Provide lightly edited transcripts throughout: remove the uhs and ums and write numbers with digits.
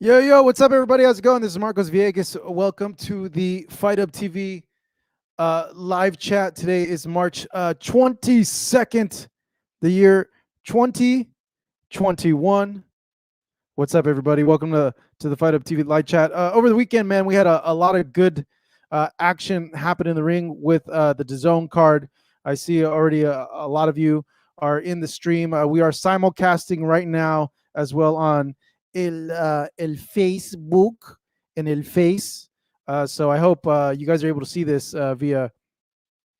Yo, what's up, everybody? How's it going? This is Marcos Villegas. Welcome to the Fight Up TV live chat. Today is March 22nd, the year 2021. What's up, everybody? Welcome to the Fight Up TV live chat. Over the weekend, man, we had a lot of good action happen in the ring with the DAZN card. I see already a lot of you are in the stream. We are simulcasting right now as well on el Facebook and el Face. So I hope you guys are able to see this via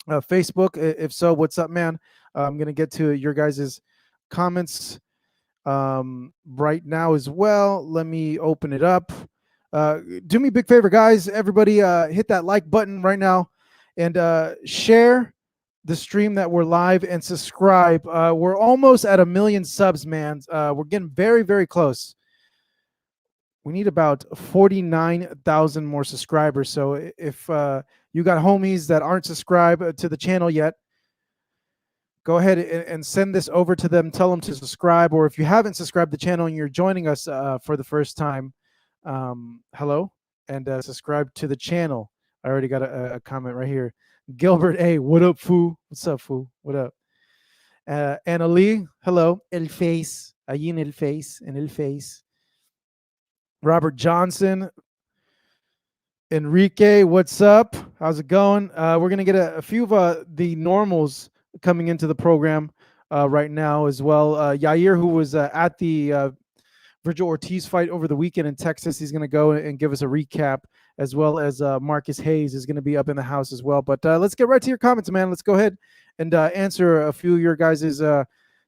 Facebook. If so, what's up, man? I'm going to get to your guys' comments right now as well. Let me open it up. Do me a big favor, guys. Everybody hit that like button right now and share the stream that we're live and subscribe. We're almost at 1 million subs, man. We're getting very, very close. We need about 49,000 more subscribers. So if you got homies that aren't subscribed to the channel yet, go ahead and send this over to them. Tell them to subscribe. Or if you haven't subscribed to the channel and you're joining us for the first time, hello, and subscribe to the channel. I already got a comment right here. Gilbert A, what up, foo? What's up, foo? What up? Anna Lee, hello. El Face, allí en el Face, en el Face. Robert Johnson, Enrique, what's up? How's it going? We're gonna get a few of the normals coming into the program right now as well. Yair, who was at the Vergil Ortiz fight over the weekend in Texas, he's gonna go and give us a recap, as well as Marcus Hayes is gonna be up in the house as well. But let's get right to your comments, man. Let's go ahead and answer a few of your guys'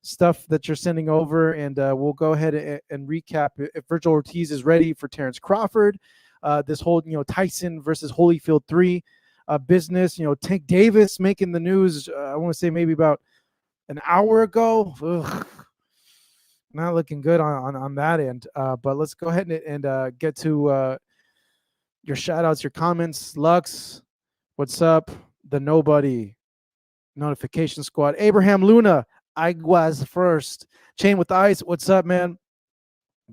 stuff that you're sending over, and we'll go ahead and recap if Vergil Ortiz is ready for Terence Crawford. This whole Tyson versus Holyfield 3 business. Tank Davis making the news. I want to say maybe about an hour ago. Ugh, not looking good on that end. But let's go ahead and get to your shout outs, your comments. Lux, what's up? The Nobody Notification Squad. Abraham Luna, I was first. Chain with Ice, what's up, man?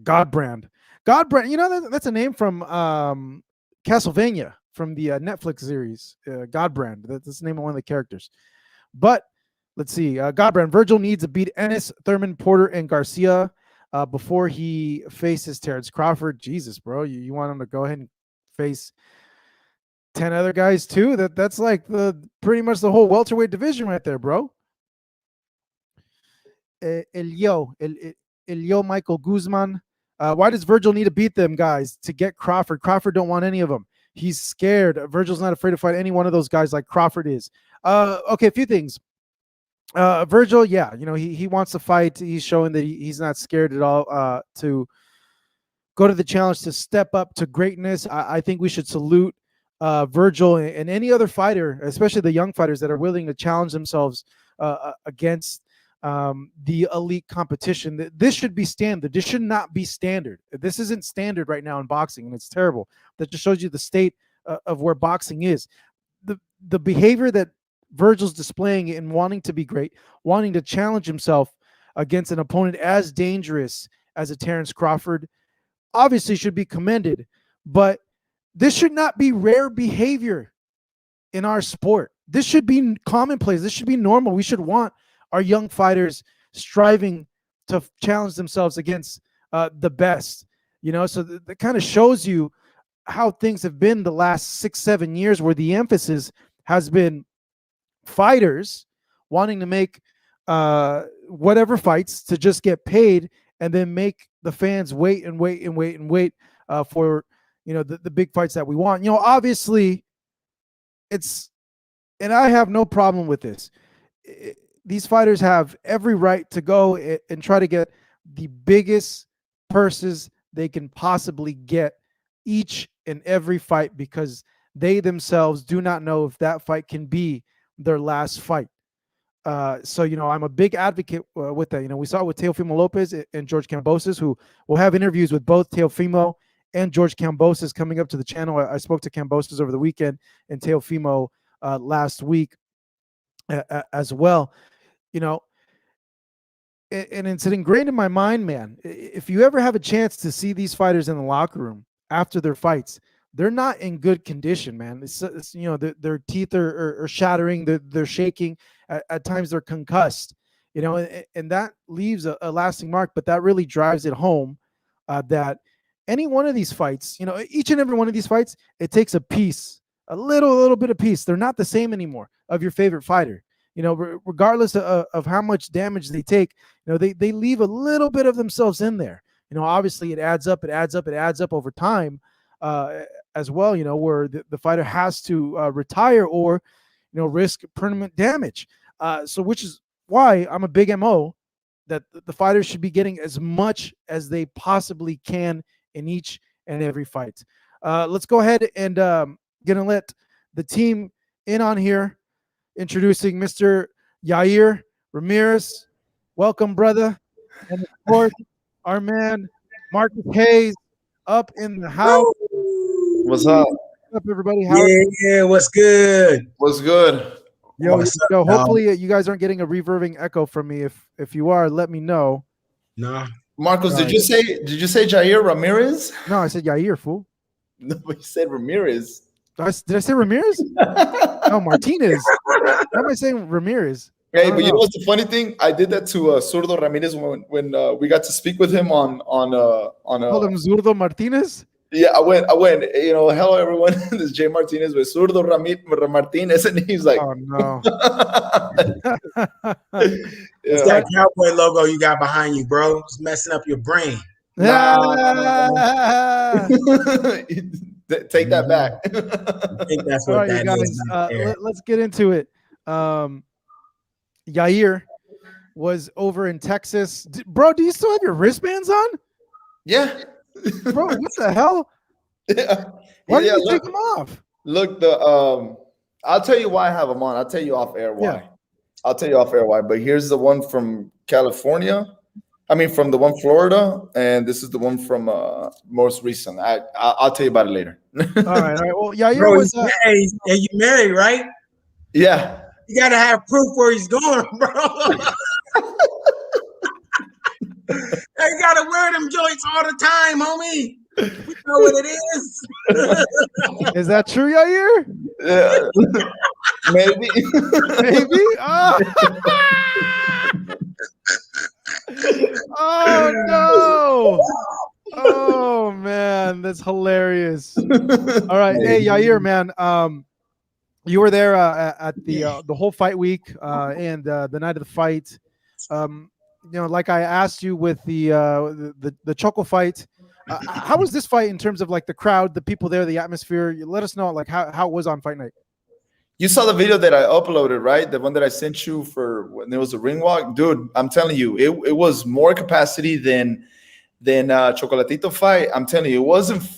Godbrand. Godbrand, that's a name from Castlevania, from the Netflix series. Godbrand, that's the name of one of the characters. But let's see. Godbrand, Vergil needs to beat Ennis, Thurman, Porter, and Garcia before he faces Terence Crawford. Jesus, bro, you want him to go ahead and face 10 other guys too? That's like pretty much the whole welterweight division right there, bro. El Yo Michael Guzman. Why does Vergil need to beat them guys to get Crawford? Crawford don't want any of them. He's scared. Vergil's not afraid to fight any one of those guys like Crawford is. Okay, a few things. Vergil, yeah, he wants to fight. He's showing that he's not scared at all to go to the challenge, to step up to greatness. I think we should salute Vergil and any other fighter, especially the young fighters that are willing to challenge themselves against the elite competition. This should be standard. This should not be standard. This isn't standard right now in boxing, and it's terrible. That just shows you the state of where boxing is. The behavior that Vergil's displaying in wanting to be great, wanting to challenge himself against an opponent as dangerous as a Terence Crawford, obviously should be commended. But this should not be rare behavior in our sport. This should be commonplace. This should be normal. We should want our young fighters striving to challenge themselves against the best, so that kind of shows you how things have been the last 6-7 years, where the emphasis has been fighters wanting to make whatever fights to just get paid, and then make the fans wait for the big fights that we want. Obviously and I have no problem with this. These fighters have every right to go and try to get the biggest purses they can possibly get each and every fight, because they themselves do not know if that fight can be their last fight. So I'm a big advocate with that. We saw it with Teofimo Lopez and George Kambosos, who will have interviews with both Teofimo and George Kambosos coming up to the channel. I spoke to Kambosos over the weekend and Teofimo last week as well. and it's ingrained in my mind, man. If you ever have a chance to see these fighters in the locker room after their fights, they're not in good condition, man. It's their teeth are shattering, they're shaking. At times, they're concussed. And that leaves a lasting mark. But that really drives it home that any one of these fights, each and every one of these fights, it takes a piece, a little bit of piece. They're not the same anymore of your favorite fighter. Regardless of how much damage they take, they leave a little bit of themselves in there. Obviously it adds up over time as well, where the fighter has to retire or, risk permanent damage. So which is why I'm a big MO that the fighters should be getting as much as they possibly can in each and every fight. Let's go ahead and gonna let the team in on here. Introducing Mr. Yair Ramirez. Welcome, brother. And of course, our man, Marcus Hayes, up in the house. What's up? What's up, everybody? Yeah, what's good? What's good? Yo, hopefully you guys aren't getting a reverbing echo from me. If you are, let me know. No. Marcos, did you say Jair Ramirez? No, I said Yair, fool. No, you said Ramirez. Did I say Ramirez? No, Martinez. Why am I saying Ramirez? Hey, but you know what's the funny thing? I did that to Zurdo Ramirez when we got to speak with him on Call him Zurdo Martinez? Yeah, I went, hello everyone. This is Jay Martinez with Zurdo Martinez, and he's like, oh no. It's that cowboy logo you got behind you, bro. It's messing up your brain. Take that back. I think that's what that guys, is. Let's get into it. Yair was over in Texas. Bro, do you still have your wristbands on? Yeah. Bro, what the hell? Yeah. Why did you take them off? Look, I'll tell you why I have them on. I'll tell you off air why. Yeah. I'll tell you off air why. But here's the one from California. I mean, from the one Florida, and this is the one from most recent. I'll tell you about it later. All right. Well, Yair bro, was and you married, right? Yeah. You gotta have proof where he's going, bro. You gotta wear them joints all the time, homie. We know what it is. Is that true, Yair? Yeah. Maybe. Maybe. Oh no! Oh man, that's hilarious. All right, hey Yair, man. You were there at the whole fight week and the night of the fight. Like I asked you with the Choco fight. How was this fight in terms of like the crowd, the people there, the atmosphere? You let us know like how it was on fight night. You saw the video that I uploaded, right? The one that I sent you for when there was a ring walk, dude. I'm telling you, it was more capacity than Chocolatito fight. I'm telling you, it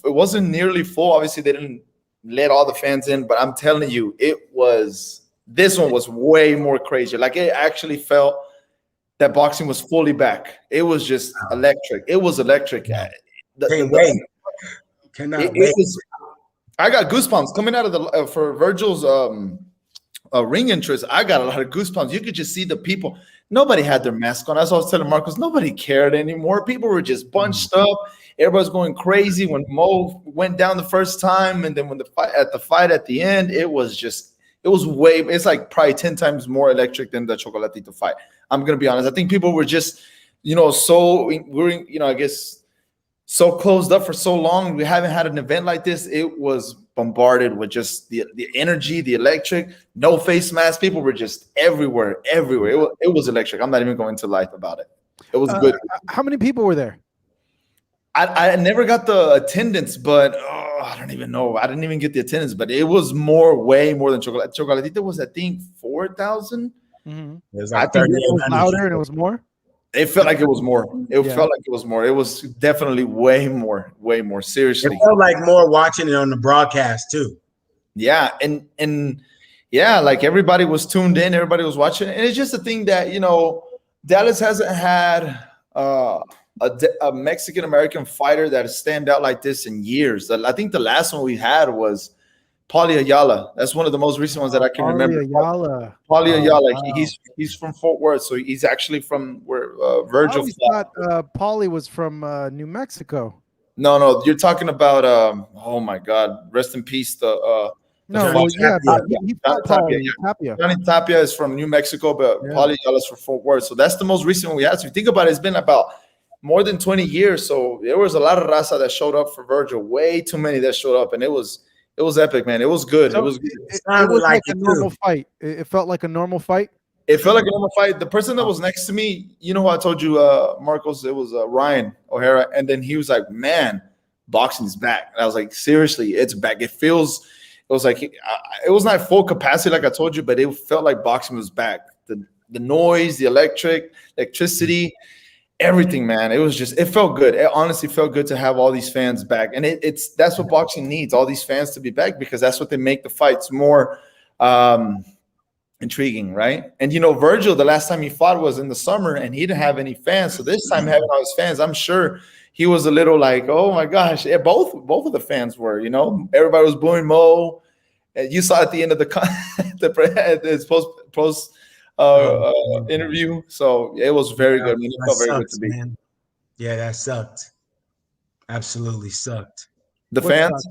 wasn't nearly full. Obviously, they didn't let all the fans in, but I'm telling you, this one was way more crazy. Like it actually felt that boxing was fully back. It was just electric. It was electric. Can't wait. Cannot wait. I got goosebumps coming out of for Vergil's ring entrance. I got a lot of goosebumps. You could just see the people. Nobody had their mask on. As I was telling Marcos, nobody cared anymore. People were just bunched up. Everybody's going crazy when Mo went down the first time, and then when the fight at the end, it's like probably 10 times more electric than the Chocolatito fight. I'm gonna be honest. I think people were just, I guess, so closed up for so long. We haven't had an event like this. It was bombarded with just the energy, the electric, no face mask. People were just everywhere. It was electric. I'm not even going to lie about it. It was good. How many people were there? I never got the attendance, but I don't even know. I didn't even get the attendance, but it was way more than Chocolatito was, I think, 4,000. Mm-hmm. It was like I think it was louder and it was more. It felt like it was more. It felt like it was more. It was definitely way more. Seriously. It felt like more watching it on the broadcast too. Yeah. And like everybody was tuned in. Everybody was watching. And it's just a thing that, Dallas hasn't had a Mexican-American fighter that stand out like this in years. I think the last one we had was Paulie Ayala. That's one of the most recent ones that I can remember. Ayala. Paulie Ayala. Wow. He's from Fort Worth, so he's actually from where I Vergil always fought. thought Paulie was from New Mexico. No, you're talking about oh my God, rest in peace. No, Johnny well, yeah, but Tapia. he fought Tapia, Paulie Tapia. Johnny Tapia is from New Mexico, but Yeah. Paulie Ayala is from Fort Worth. So that's the most recent one we had. So if you think about it, it's been about more than 20 years. So there was a lot of raza that showed up for Vergil. Way too many that showed up, and it was epic, man. It was good. So it was good. it sounded was like like a it, normal too. fight. It felt like a normal fight. It felt like a normal fight. The person that was next to me, you know who I told you, Marcos, it was Ryan O'Hara. And then he was like, man, boxing's back. And I was like, seriously, it's back. It was like, it was not full capacity like I told you, but it felt like boxing was back. The noise, the electricity, everything, man. It felt good. It honestly felt good to have all these fans back. And that's what boxing needs, all these fans to be back, because that's what they make the fights more intriguing, right? And Vergil, the last time he fought was in the summer, and he didn't have any fans. So this time, having all his fans, I'm sure he was a little like, oh my gosh. Yeah, both of the fans were. Everybody was booing Mo. You saw at the end of the post interview. So it was very good. I mean, it felt very good to be. Man. Yeah, that sucked. Absolutely sucked. The fans.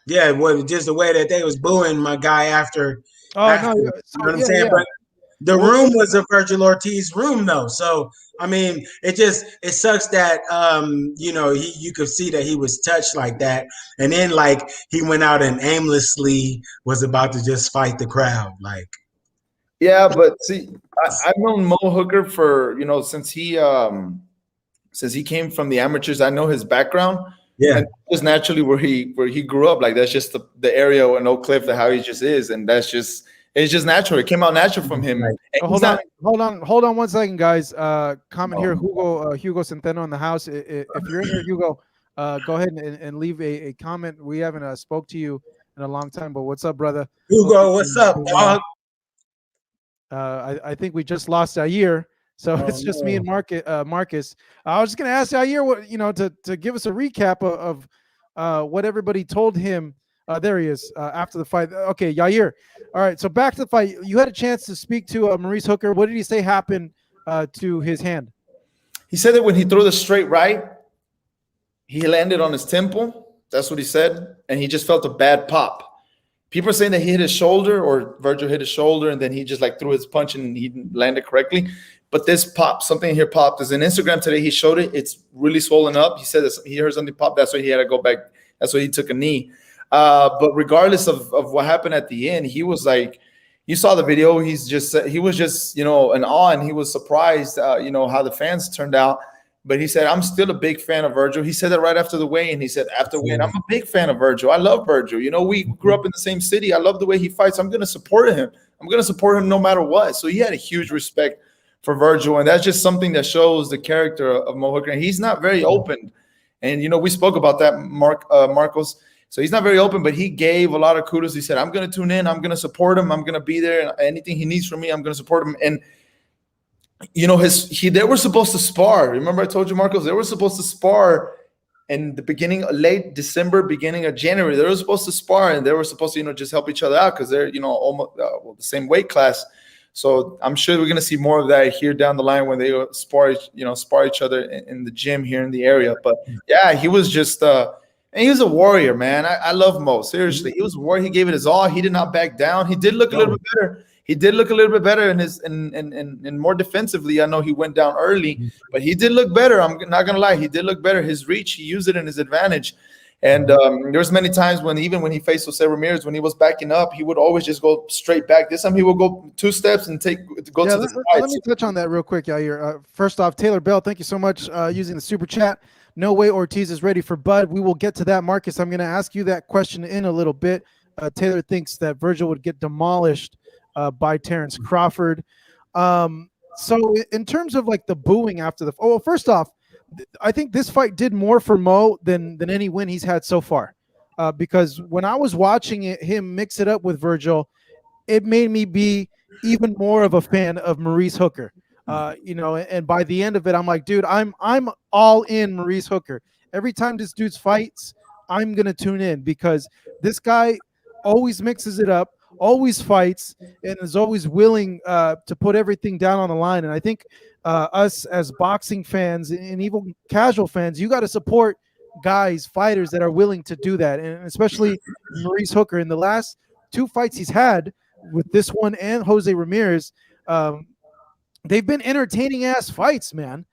Yeah, well, just the way that they was booing my guy after. Oh no, you know what I'm saying? Yeah. But the room was a Vergil Ortiz room, though. So I mean, it sucks that you could see that he was touched like that, and then like he went out and aimlessly was about to just fight the crowd, like. Yeah, but see, I've known Mo Hooker for since he came from the amateurs. I know his background. Yeah, and just naturally where he grew up. Like that's just the area in Oak Cliff, how he just is, and it's just natural. It came out natural from him. Right. Hold on 1 second, guys. Comment here, Hugo Centeno in the house. If you're in here, Hugo, go ahead and leave a comment. We haven't spoke to you in a long time, but what's up, brother? Hugo, what's up, dog? I think we just lost Zaire. So it's just me and Marcus. I was just going to ask Zaire what to give us a recap of what everybody told him. There he is after the fight. Okay, Zaire. All right, so back to the fight. You had a chance to speak to Maurice Hooker. What did he say happened to his hand? He said that when he threw the straight right, he landed on his temple. That's what he said, and he just felt a bad pop. People are saying that he hit his shoulder, or Vergil hit his shoulder, and then he just like threw his punch and he landed correctly. But this pop, something here popped. There's an Instagram today. He showed it. It's really swollen up. He said he heard something pop. That's why he had to go back. That's why he took a knee. But regardless of what happened at the end, he was like, you saw the video. He was just in awe, and he was surprised, how the fans turned out. But he said, I'm still a big fan of Vergil. He said that right after the weigh-in. He said, after weigh-in, I'm a big fan of Vergil. I love Vergil. We grew up in the same city. I love the way he fights. I'm going to support him. I'm going to support him no matter what. So he had a huge respect for Vergil, and that's just something that shows the character of Mo Hooker. And he's not very open, and we spoke about that, Marcos. So he's not very open, but he gave a lot of kudos. He said, "I'm going to tune in. I'm going to support him. I'm going to be there. And anything he needs from me, I'm going to support him." And they were supposed to spar. Remember, I told you, Marcos, they were supposed to spar in the late December, beginning of January. They were supposed to spar, and they were supposed to just help each other out because they're almost the same weight class. So I'm sure we're going to see more of that here down the line when they spar each other in the gym here in the area. But yeah, he was just and he was a warrior, man. I love Mo. Seriously, he was a warrior. He gave it his all. He did not back down. He did look a little bit better. He did look a little bit better and more defensively. I know he went down early, but he did look better. I'm not gonna lie. He did look better. His reach, he used it in his advantage. And there's many times when he faced Jose Ramirez, when he was backing up, he would always just go straight back. This time he would go 2 steps and go to the side. Let me touch on that real quick, Yair. First off, Taylor Bell, thank you so much using the super chat. No way Ortiz is ready for Bud. We will get to that, Marcus. I'm going to ask you that question in a little bit. Taylor thinks that Vergil would get demolished by Terence Crawford. So in terms of like the booing after the first off, I think this fight did more for Mo than any win he's had so far. Because when I was watching him mix it up with Vergil, it made me be even more of a fan of Maurice Hooker. And by the end of it, I'm like, dude, I'm all in Maurice Hooker. Every time this dude's fights, I'm gonna tune in because this guy always mixes it up, always fights, and is always willing to put everything down on the line. And I think us as boxing fans and even casual fans, you got to support guys, fighters that are willing to do that, and especially Maurice Hooker. In the last 2 fights he's had with this one and Jose Ramirez, they've been entertaining ass fights, man.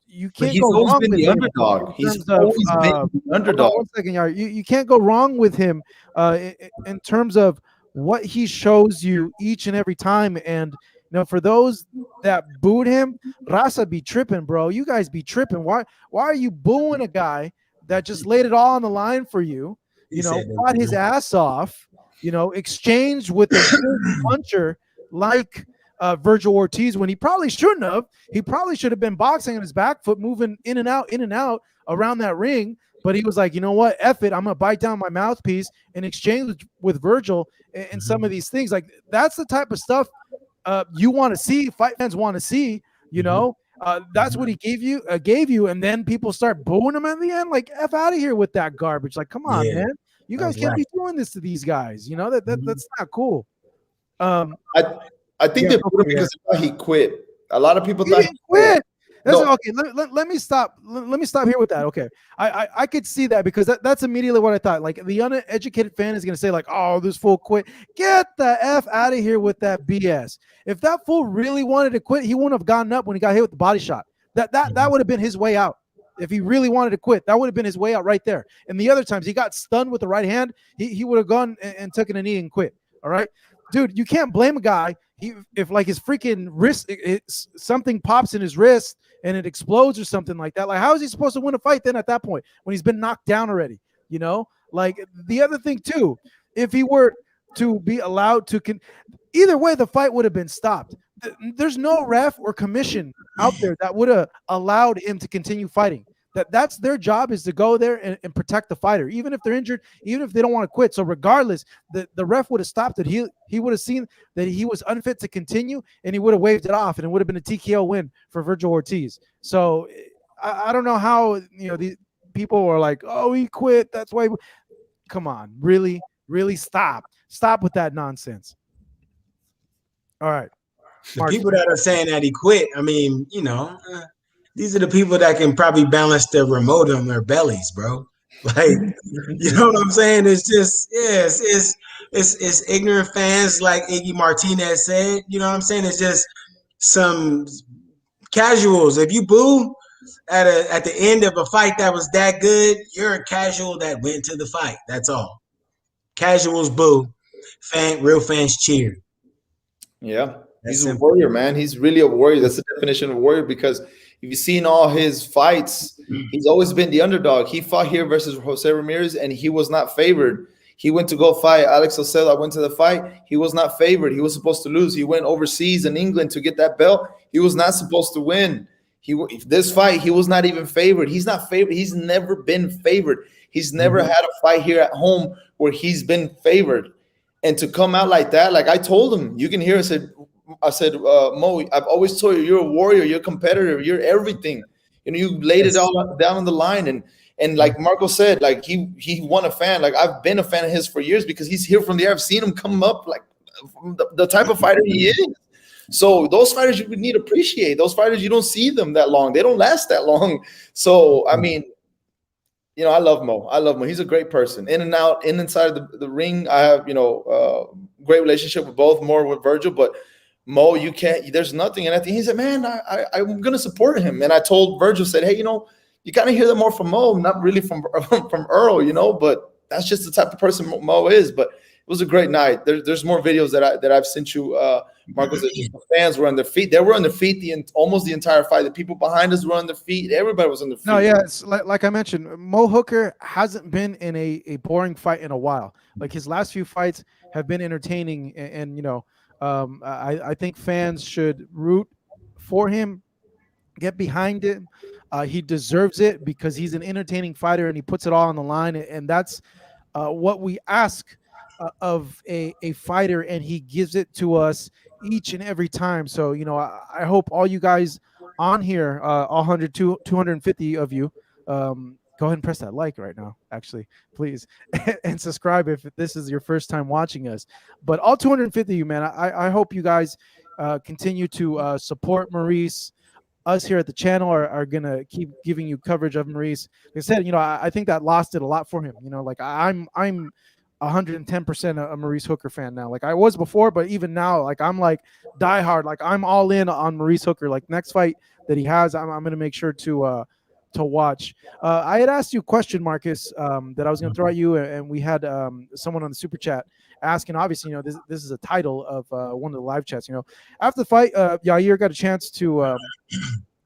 You can't go wrong with him. Underdog. He's always been the underdog. One second, you can't go wrong with him in terms of what he shows you each and every time. And for those that booed him, Raza be tripping, bro. You guys be tripping. Why are you booing a guy that just laid it all on the line for you? Fought his ass off. Exchanged with a puncher like Vergil Ortiz when he probably shouldn't have. He probably should have been boxing on his back foot, moving in and out around that ring. But he was like, you know what? F it. I'm going to bite down my mouthpiece in exchange with Vergil and some of these things. Like, that's the type of stuff you want to see. Fight fans want to see, that's what he gave you. And then people start booing him at the end. Like, F out of here with that garbage. Like, come on, man. You guys can't be doing this to these guys. That's not cool. I think they put him because he quit. A lot of people thought he quit. Okay, let me stop. Let me stop here with that. Okay, I could see that because that's immediately what I thought. Like, the uneducated fan is gonna say like, "Oh, this fool quit." Get the F out of here with that BS. If that fool really wanted to quit, he wouldn't have gotten up when he got hit with the body shot. That would have been his way out. If he really wanted to quit, that would have been his way out right there. And the other times he got stunned with the right hand, he would have gone and taken a knee and quit. All right, dude, you can't blame a guy. If like his freaking wrist, something pops in his wrist and it explodes or something like that. Like, how is he supposed to win a fight then at that point when he's been knocked down already? Like, the other thing too, if he were to be allowed to either way, the fight would have been stopped. There's no ref or commission out there that would have allowed him to continue fighting. That's their job, is to go there and protect the fighter, even if they're injured, even if they don't want to quit. So regardless, the ref would have stopped it. He would have seen that he was unfit to continue, and he would have waved it off, and it would have been a TKO win for Vergil Ortiz. So I don't know how these people are like, oh, he quit. That's why. Come on, really stop with that nonsense. All right, the people that are saying that he quit, I mean, these are the people that can probably balance the remote on their bellies, bro. Like, you know what I'm saying? It's just, it's ignorant fans, like Iggy Martinez said. You know what I'm saying? It's just some casuals. If you boo at the end of a fight that was that good, you're a casual that went to the fight. That's all. Casuals boo. Real fans cheer. Yeah. He's a warrior, man. He's really a warrior. That's the definition of a warrior, because if you've seen all his fights, he's always been the underdog. He fought here versus Jose Ramirez, and he was not favored. He went to go fight Alex Ocella. Went to the fight. He was not favored. He was supposed to lose. He went overseas in England to get that belt. He was not supposed to win. This fight, he was not even favored. He's not favored. He's never been favored. He's never had a fight here at home where he's been favored. And to come out like that, like I told him, you can hear, I said, Mo, I've always told you, you're a warrior, you're a competitor, you're everything. You laid it all down on the line. And like Marco said, like he won a fan. Like, I've been a fan of his for years because he's here from the air. I've seen him come up like the type of fighter he is. So those fighters you need to appreciate. Those fighters, you don't see them that long. They don't last that long. So, I mean, I love Mo. He's a great person. In and out, inside of the ring. I have, great relationship with both, more with Vergil, but Mo, you can't, there's nothing. And I think he said, man, I'm going to support him. And I told Vergil, said, hey, you got to hear that more from Mo, not really from Earl, but that's just the type of person Mo is. But it was a great night. There's more videos that I've sent you, Marcos. The fans were on their feet. They were on their feet almost the entire fight. The people behind us were on their feet. Everybody was on their feet. No, yeah, it's like I mentioned, Mo Hooker hasn't been in a boring fight in a while. Like, his last few fights have been entertaining, and I think fans should root for him, get behind him. He deserves it because he's an entertaining fighter and he puts it all on the line, and that's what we ask of a fighter, and he gives it to us each and every time. So, I hope all you guys on here, all 250 of you, go ahead and press that like right now, actually, please, and subscribe if this is your first time watching us. But all 250 of you, man, I hope you guys continue to support Maurice. Us here at the channel are gonna keep giving you coverage of Maurice. Like I said, I think that loss did a lot for him. Like I'm 110% a Maurice Hooker fan now. Like I was before, but even now, like I'm like diehard. Like I'm all in on Maurice Hooker. Like next fight that he has, I'm gonna make sure to watch. I had asked you a question, Marcus, that I was gonna throw at you, and we had someone on the super chat asking. Obviously, this is a title of one of the live chats. After the fight, Yair got a chance to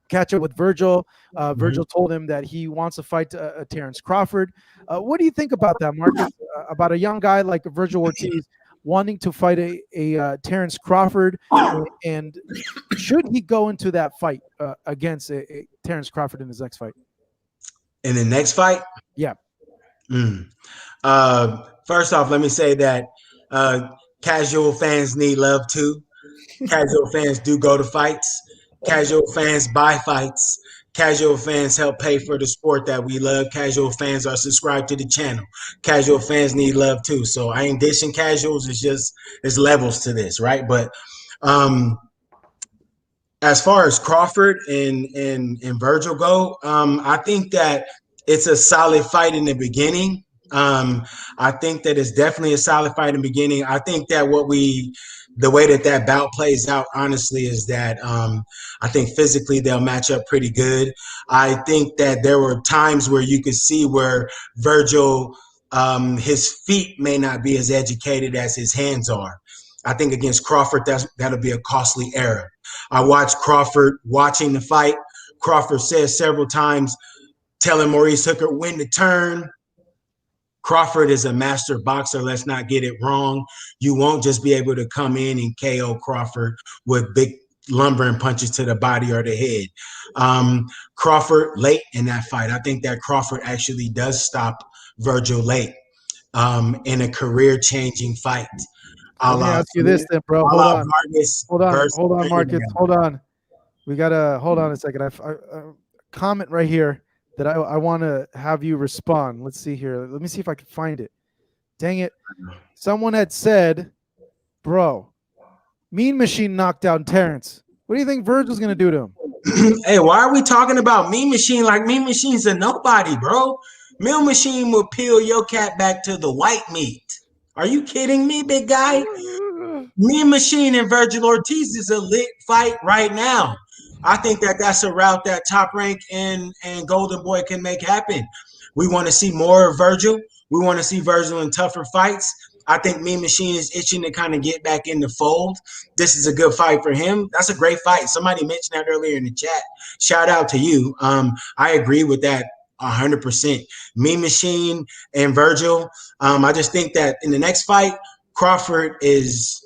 catch up with Vergil. Vergil told him that he wants to fight Terence Crawford. What do you think about that, Marcus? About a young guy like Vergil Ortiz wanting to fight a Terence Crawford, and should he go into that fight against a Terence Crawford in his next fight? In the next fight? Yeah. First off, let me say that casual fans need love too. Casual fans do go to fights. Casual fans buy fights. Casual fans help pay for the sport that we love. Casual fans are subscribed to the channel. Casual fans need love too. So I ain't dishing casuals. There's levels to this, right? But as far as Crawford and Vergil go, I think that it's a solid fight in the beginning. I think that it's definitely a solid fight in the beginning. I think that the way that bout plays out, honestly, is that I think physically they'll match up pretty good. I think that there were times where you could see where Vergil, his feet may not be as educated as his hands are. I think against Crawford, that'll be a costly error. I watched Crawford watching the fight. Crawford says several times, telling Maurice Hooker when to turn. Crawford is a master boxer. Let's not get it wrong. You won't just be able to come in and KO Crawford with big lumbering punches to the body or the head. Crawford late in that fight. I think that Crawford actually does stop Vergil late in a career-changing fight. Let me ask you this then, bro. Hold on, Marcus. Hold on. We gotta hold on a second. I comment right here that I want to have you respond. Let's see here. Let me see if I can find it. Dang it. Someone had said, bro, Mean Machine knocked down Terence. What do you think Vergil's going to do to him? Hey, why are we talking about Mean Machine like Mean Machine's a nobody, bro? Mean Machine will peel your cat back to the white meat. Are you kidding me, big guy? Mean Machine and Vergil Ortiz is a lit fight right now. I think that that's a route that Top Rank and Golden Boy can make happen. We want to see more of Vergil. We want to see Vergil in tougher fights. I think Mean Machine is itching to kind of get back in the fold. This is a good fight for him. That's a great fight. Somebody mentioned that earlier in the chat. Shout out to you. I agree with that 100%. Mean Machine and Vergil. I just think that in the next fight, Crawford is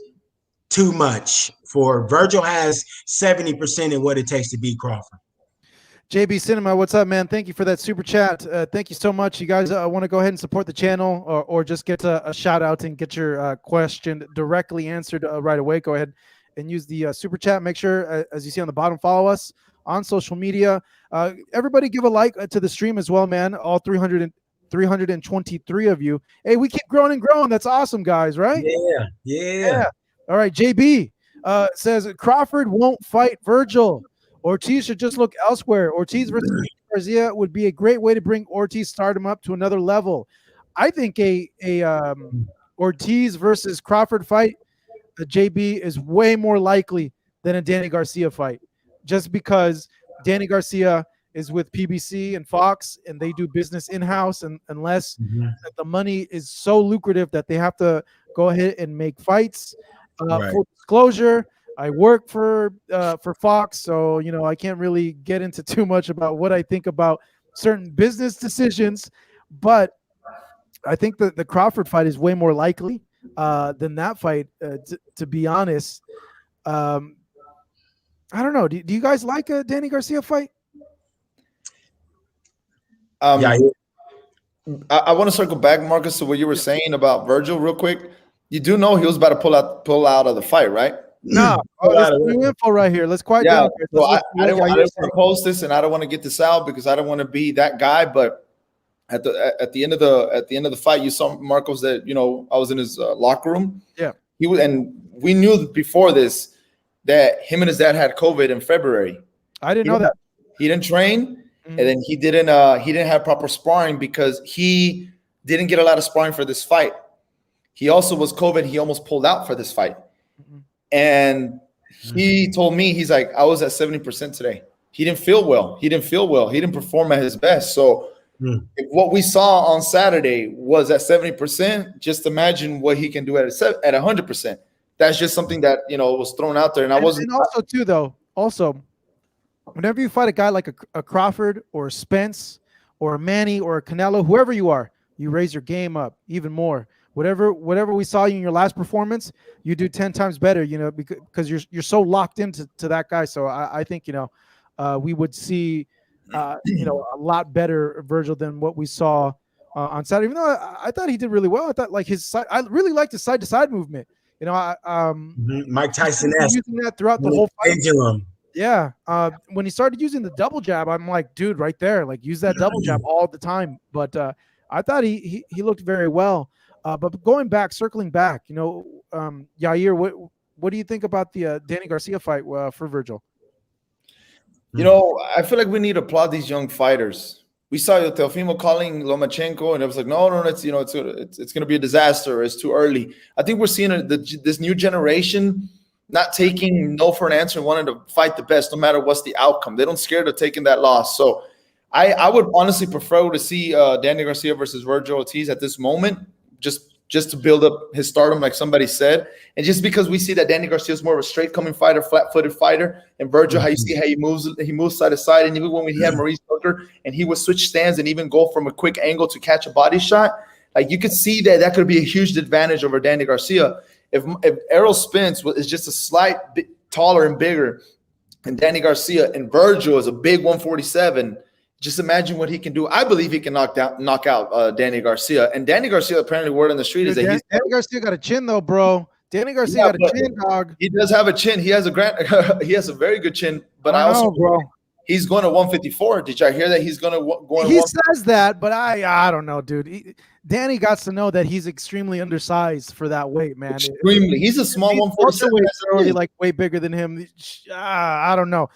too much. For Vergil has 70% in what it takes to beat Crawford. JB Cinema, what's up, man? Thank you for that super chat. Thank you so much. You guys want to go ahead and support the channel or just get a shout out and get your question directly answered right away. Go ahead and use the super chat. Make sure, as you see on the bottom, follow us on social media. Everybody give a like to the stream as well, man. All 323 of you. Hey, we keep growing and growing. That's awesome, guys, right? Yeah. All right, JB. Says Crawford won't fight Vergil. Ortiz should just look elsewhere. Ortiz versus Garcia would be a great way to bring Ortiz stardom up to another level. I think a Ortiz versus Crawford fight, JB, is way more likely than a Danny Garcia fight, just because Danny Garcia is with PBC and Fox, and they do business in-house, and unless the money is so lucrative that they have to go ahead and make fights. Full disclosure, I work for Fox, so I can't really get into too much about what I think about certain business decisions, but I think that the Crawford fight is way more likely than that fight. To be honest, I don't know. Do you guys like a Danny Garcia fight? I want to circle back, Marcus, to what you were saying about Vergil real quick. You do know he was about to pull out of the fight, right? No, this is new info right here. Let's quiet down. Well, I didn't want to post this, and I don't want to get this out because I don't want to be that guy. But at the end of the fight, you saw Marcos that I was in his locker room. Yeah, he was, and we knew before this that him and his dad had COVID in February. I didn't know that. He didn't train, and then he didn't have proper sparring because he didn't get a lot of sparring for this fight. He also was COVID. He almost pulled out for this fight, and he told me, he's like, I was at 70% today. He didn't feel well. He didn't perform at his best. So if what we saw on Saturday was at 70%, just imagine what he can do at 100%. That's just something that was thrown out there, and I wasn't. And also too, though, whenever you fight a guy like a Crawford or a Spence or a Manny or a Canelo, whoever you are, you raise your game up even more. Whatever we saw you in your last performance, you do 10 times better. Because you're so locked into that guy. So I think we would see a lot better Vergil than what we saw on Saturday. Even though I thought he did really well. I thought I really liked his side to side movement. Mike Tyson using that throughout the whole fight. Pendulum. Yeah. When he started using the double jab, I'm like, dude, right there, like use that double jab all the time. But I thought he looked very well. But circling back, Yair, what do you think about the Danny Garcia fight for Vergil? I feel like we need to applaud these young fighters. We saw Teofimo calling Lomachenko, and it was like, no, it's going to be a disaster. It's too early. I think we're seeing this new generation not taking no for an answer and wanting to fight the best, no matter what's the outcome. They don't scared of taking that loss. So I would honestly prefer to see Danny Garcia versus Vergil Ortiz at this moment, just to build up his stardom, like somebody said, and just because we see that Danny Garcia is more of a straight coming fighter, flat-footed fighter, and Vergil, how you see how he moves side to side, and even when we had Maurice Hooker and he would switch stands and even go from a quick angle to catch a body shot, like you could see that could be a huge advantage over Danny Garcia. If Errol Spence is just a slight bit taller and bigger, and Danny Garcia and Vergil is a big 147. Just imagine what he can do. I believe he can knock out Danny Garcia. And Danny Garcia, apparently, word on the street is that Danny Garcia got a chin, though, bro. Danny Garcia got a chin, dog. He does have a chin. He has a very good chin. But I also, bro, he's going to 154. Did y'all hear that he's going to go? He says that, but I don't know, dude. Danny got to know that he's extremely undersized for that weight, man. Extremely. He's a small 147. Already like way bigger than him. I don't know.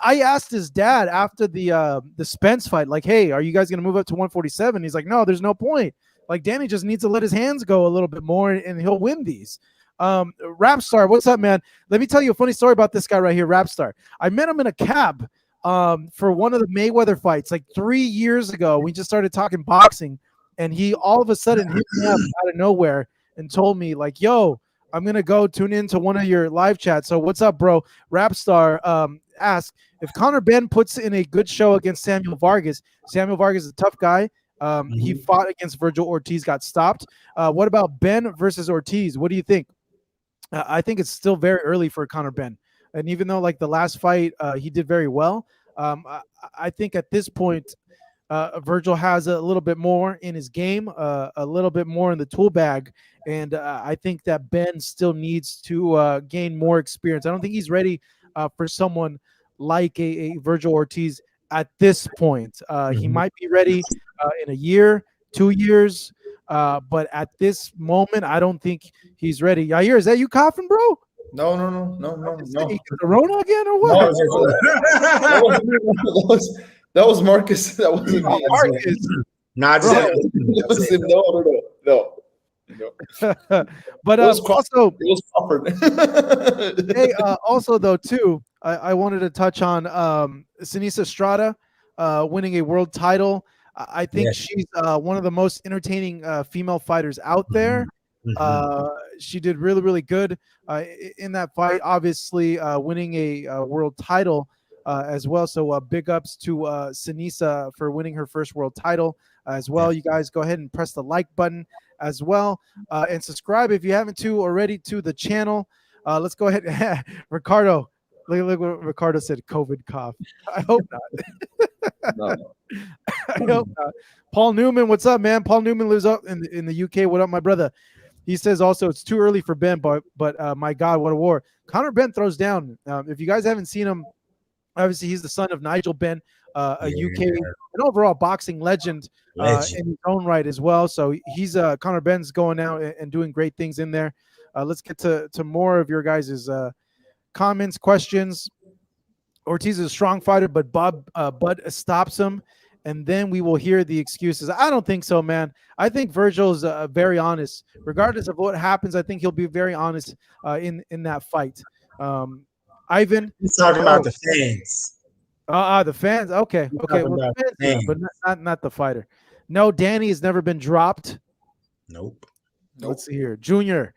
I asked his dad after the Spence fight, like, hey, are you guys going to move up to 147? He's like, no, there's no point. Like, Danny just needs to let his hands go a little bit more, and he'll win these. Rapstar, what's up, man? Let me tell you a funny story about this guy right here, Rapstar. I met him in a cab for one of the Mayweather fights like 3 years ago. We just started talking boxing. And he all of a sudden hit me up out of nowhere and told me, like, yo, I'm going to go tune into one of your live chats. So what's up, bro? Rapstar asked, if Conor Benn puts in a good show against Samuel Vargas is a tough guy. He fought against Vergil Ortiz, got stopped. What about Ben versus Ortiz? What do you think? I think it's still very early for Conor Benn. And even though, like, the last fight, he did very well, I think at this point, Vergil has a little bit more in his game, a little bit more in the tool bag, and I think that Ben still needs to gain more experience. I don't think he's ready for someone like a Vergil Ortiz at this point. He might be ready in a year, 2 years, but at this moment, I don't think he's ready. Yair, is that you coughing, bro? No. Corona again or what? That was Marcus. That wasn't me. Marcus. No. But also, it was Crawford. hey, also though too, I wanted to touch on Sinisa Estrada winning a world title. I think she's one of the most entertaining female fighters out there. She did really, really good in that fight. Obviously, winning a world title. As well. So big ups to Sinisa for winning her first world title as well. You guys go ahead and press the like button as well. And subscribe if you haven't already to the channel. Let's go ahead. Ricardo, look what Ricardo said, COVID cough. I hope not. No. I hope not. Paul Newman, what's up, man? Paul Newman lives up in the UK. What up, my brother? He says also it's too early for Ben, but my God, what a war. Conor Benn throws down. If you guys haven't seen him, obviously, he's the son of Nigel Benn, a UK and overall boxing legend in his own right as well. So he's Conor Benn's going out and doing great things in there. Let's get to more of your guys' comments, questions. Ortiz is a strong fighter, but Bud stops him, and then we will hear the excuses. I don't think so, man. I think Vergil's very honest. Regardless of what happens, I think he'll be very honest in that fight. Ivan, he's talking about the fans. The fans. Okay. Well, the fans, yeah, but not the fighter. No, Danny has never been dropped. Nope. Let's see here, Junior.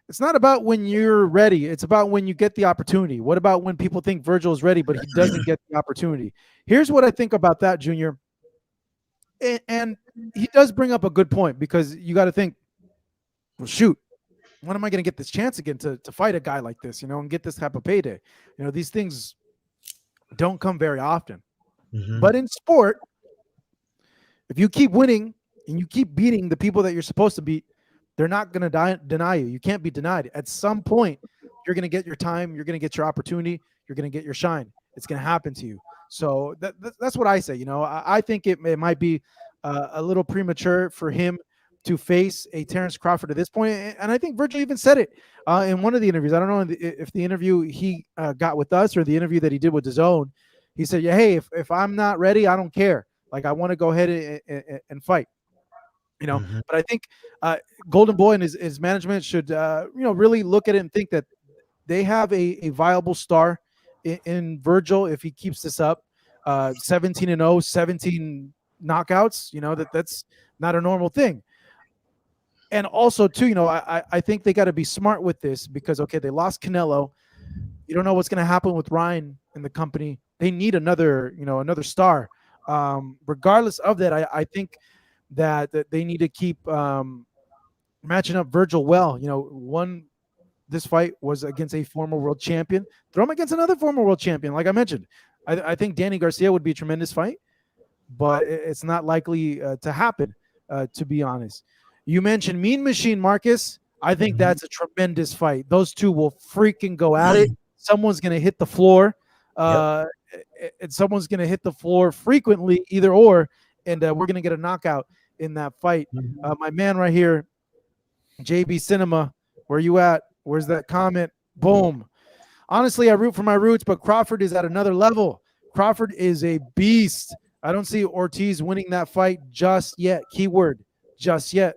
It's not about when you're ready. It's about when you get the opportunity. What about when people think Vergil is ready, but he doesn't get the opportunity? Here's what I think about that, Junior. And he does bring up a good point, because you got to think, well, shoot, when am I going to get this chance again to fight a guy like this, and get this type of payday? These things don't come very often. Mm-hmm. But in sport, if you keep winning and you keep beating the people that you're supposed to beat, they're not going to deny you. You can't be denied. At some point, you're going to get your time. You're going to get your opportunity. You're going to get your shine. It's going to happen to you. So that's what I say. I think it might be a little premature for him to face a Terence Crawford at this point. And I think Vergil even said it in one of the interviews. I don't know if the interview he got with us or the interview that he did with DAZN. He said, yeah, hey, if I'm not ready, I don't care. Like, I want to go ahead and fight. Mm-hmm. But I think Golden Boy and his management should, really look at it and think that they have a viable star in Vergil if he keeps this up. 17-0, 17 knockouts. That's not a normal thing. And also, too, I think they got to be smart with this, because they lost Canelo. You don't know what's going to happen with Ryan and the company. They need another star. Regardless of that, I think that they need to keep matching up Vergil well. This fight was against a former world champion. Throw him against another former world champion. Like I mentioned, I think Danny Garcia would be a tremendous fight, but it's not likely to happen, to be honest. You mentioned Mean Machine, Marcus. I think that's a tremendous fight. Those two will freaking go at it. Someone's going to hit the floor. And someone's going to hit the floor frequently, either or, and we're going to get a knockout in that fight. My man right here, JB Cinema, where you at? Where's that comment? Boom. Honestly, I root for my roots, but Crawford is at another level. Crawford is a beast. I don't see Ortiz winning that fight just yet. Keyword, just yet.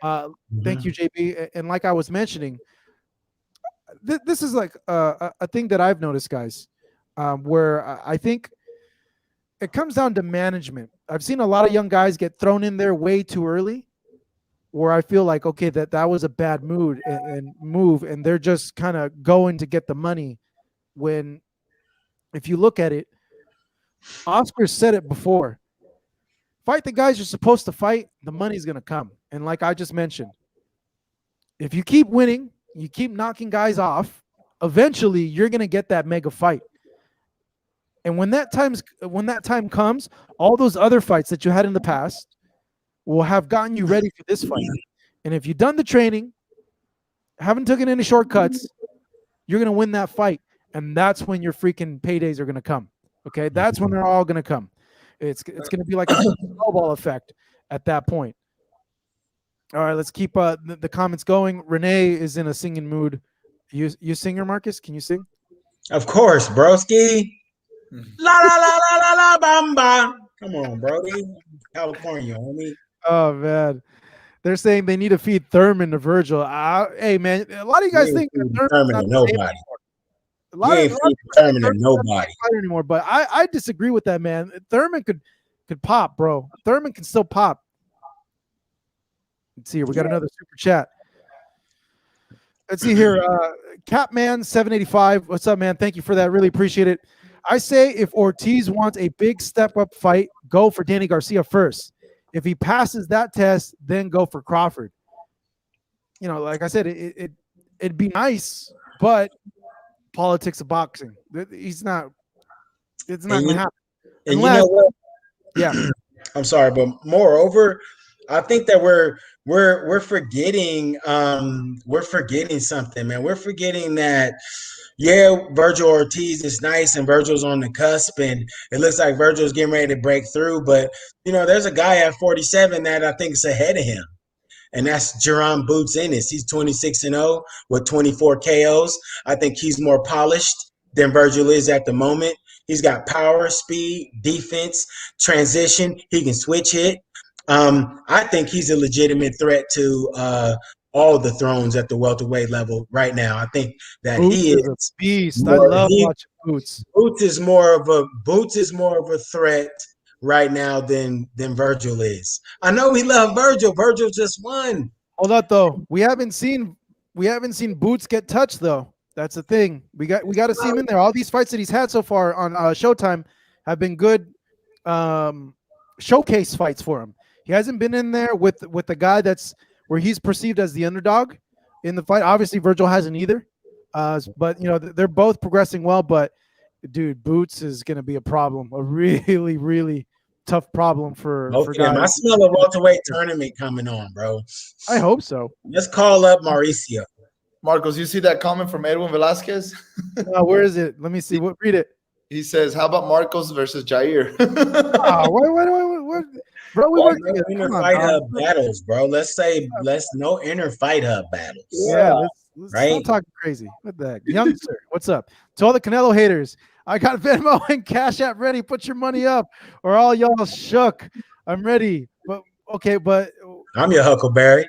Thank you, JB. And like I was mentioning, this is like a thing that I've noticed, guys, where I think it comes down to management. I've seen a lot of young guys get thrown in there way too early, where I feel like, okay, that was a bad mood and move, and they're just kind of going to get the money. When, if you look at it, Oscar said it before, fight the guys you're supposed to fight, the money's going to come. And like I just mentioned, if you keep winning, you keep knocking guys off, eventually you're going to get that mega fight. And when that time comes, all those other fights that you had in the past will have gotten you ready for this fight. And if you've done the training, haven't taken any shortcuts, you're going to win that fight. And that's when your freaking paydays are going to come. Okay? That's when they're all going to come. It's going to be like a snowball effect at that point. All right, let's keep the comments going. Renee is in a singing mood. You singer, Marcus? Can you sing? Of course, broski. La la la la la la bamba. Come on, Brody. California, homie. Oh man, they're saying they need to feed Thurman to Vergil. Hey man, a lot of you guys think Thurman to nobody. A lot of Thurman to nobody anymore, but I disagree with that, man. Thurman could pop, bro. Thurman can still pop. Let's see here. We got another super chat. Let's see here. Capman 785. What's up, man? Thank you for that. Really appreciate it. I say if Ortiz wants a big step-up fight, go for Danny Garcia first. If he passes that test, then go for Crawford. Like I said, it'd be nice, but politics of boxing. It's not going to happen. And you know what? Yeah. I'm sorry, but moreover, I think that we're forgetting something, man. We're forgetting that Yeah, Vergil Ortiz is nice, and Virgil's on the cusp, and it looks like Virgil's getting ready to break through. But there's a guy at 47 that I think is ahead of him, and that's Jerron Boots Ennis. He's 26-0 with 24 KOs. I think he's more polished than Vergil is at the moment. He's got power, speed, defense, transition. He can switch hit. I think he's a legitimate threat to all the thrones at the welterweight level right now. I think that Boots he is a is beast. I love watching Boots. Boots is more of a threat right now than Vergil is. I know we love Vergil. Vergil just won. Hold up though. We haven't seen Boots get touched though. That's the thing. We got to see him in there. All these fights that he's had so far on Showtime have been good showcase fights for him. He hasn't been in there with the guy that's where he's perceived as the underdog in the fight. Obviously, Vergil hasn't either. But they're both progressing well. But dude, Boots is going to be a problem, a really, really tough problem for guys. I smell a welterweight tournament coming on, bro. I hope so. Let's call up Mauricio. Marcos, you see that comment from Edwin Velasquez? Where is it? Let me see. Read it. He says, "How about Marcos versus Jair?" What? Bro, we work together. Inner fight hub battles, bro. Let's no inner fight hub battles. Yeah, let's right. Don't talk crazy. What the heck, youngster? What's up? To all the Canelo haters, I got Venmo and Cash App ready. Put your money up, or all y'all shook. I'm ready. But okay, but I'm your Huckleberry.